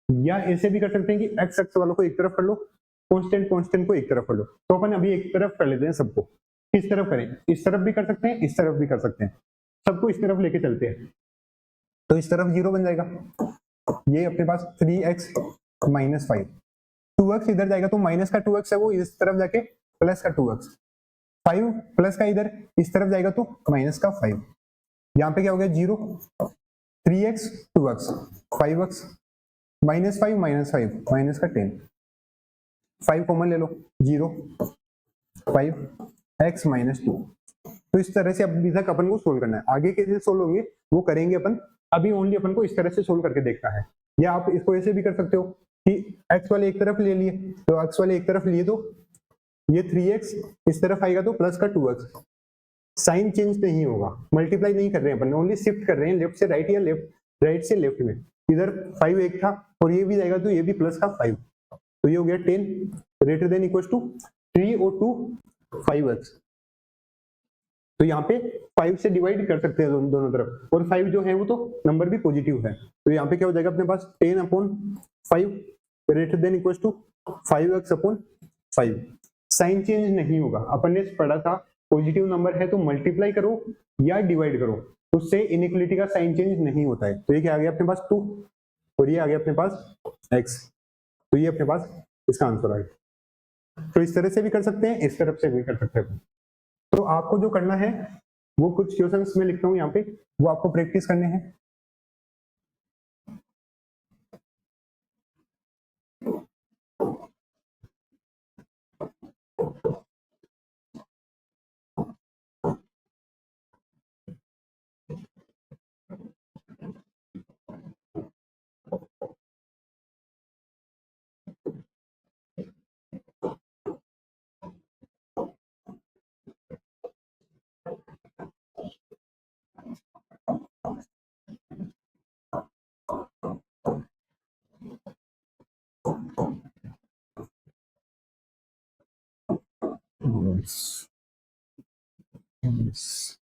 या ऐसे भी कर सकते हैं कि एक्स एक्स वालों को एक तरफ कर लो, कांस्टेंट कांस्टेंट को एक तरफ कर लो। तो अपन अभी एक तरफ कर लेते हैं सबको। किस तरफ करें? इस तरफ भी कर सकते हैं, इस तरफ भी कर सकते हैं, सबको इस तरफ लेके चलते हैं। तो इस तरफ 0 बन जाएगा, ये अपने पास 3x माइनस 5, 2x इधर जाएगा तो माइनस का 2x है वो इस तरफ जाके प्लस का 2x, 5 प्लस का इधर इस तरफ जाएगा तो माइनस का 5, यहाँ पे क्या हो गया 0, 3x 2x 5x minus 5 minus 5 minus का 10, 5 कॉमन ले लो 0, 5x माइनस 2। तो इस तरह से अभी तक अपन को सोल्व करना है, आगे कैसे सोल्व होंगे वो करेंगे अपन, अभी ओनली अपन को इस तरह से सोल्व करके देखना है। या आप इसको ऐसे भी कर सकते हो कि x वाले एक तरफ ले लिए, तो x वाले एक तरफ लिए तो ये 3x इस तरफ आएगा तो प्लस का 2x, साइन चेंज नहीं होगा, मल्टीप्लाई नहीं कर रहे हैं अपन, ओनली शिफ्ट कर रहे हैं लेफ्ट से राइट या लेफ्ट राइट से लेफ्ट में। इधर 5 एक था और ये भी जाएगा तो ये भी प्लस का 5, तो ये हो गया 10 ग्रेटर देन इक्वल टू 3 और 2 5x। तो यहाँ पे 5 से डिवाइड कर सकते हैं दोनों तरफ, और 5 जो है वो तो नंबर भी पॉजिटिव है, तो यहाँ पे क्या हो जाएगा अपने पास 10/5 greater than equal to 5x/5। Sign change नहीं होगा, अपन ने पढ़ा था पॉजिटिव नंबर है तो मल्टीप्लाई करो या डिवाइड करो, उससे इनइक्वलिटी का साइन चेंज नहीं होता है। तो ये क्या आ गया अपने पास 2 और ये आ गया अपने पास x, तो ये अपने पास इसका आंसर आ गया। तो इस तरह से भी कर सकते हैं, इस तरफ से भी कर सकते हैं। तो आपको जो करना है वो कुछ क्वेश्चंस में लिखता हूं यहाँ पे, वो आपको प्रैक्टिस करने हैं। Yes.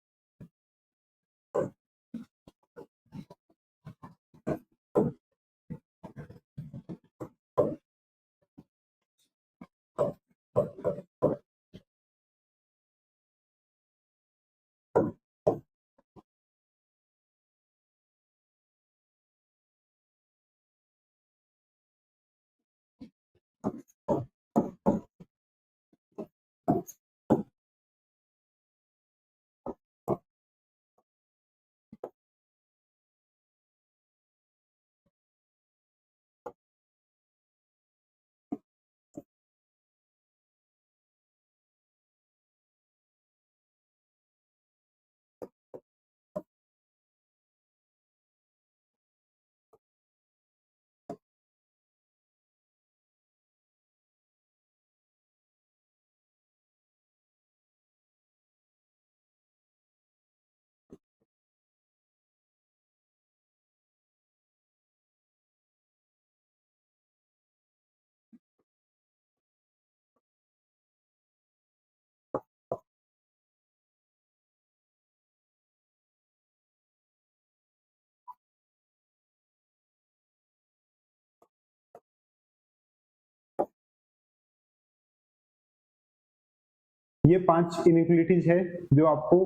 ये 5 इनइक्वलिटीज है जो आपको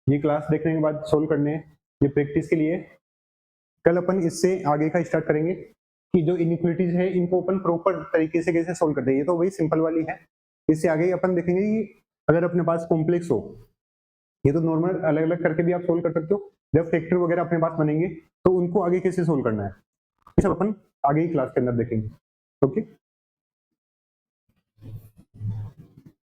ये क्लास देखने के बाद सोल्व करने हैं, ये प्रैक्टिस के लिए। कल अपन इससे आगे का स्टार्ट करेंगे कि जो इनइक्वलिटीज है इनको अपन प्रॉपर तरीके से कैसे सोल्व करते हैं। ये तो वही सिंपल वाली है, इससे आगे अपन देखेंगे कि अगर अपने पास कॉम्प्लेक्स हो, ये तो नॉर्मल अलग अलग करके भी आप सोल्व कर सकते हो, जब फैक्टर वगैरह अपने पास बनेंगे तो उनको आगे कैसे सोल्व करना है, ये सब अपन आगे ही क्लास के अंदर देखेंगे। ओके।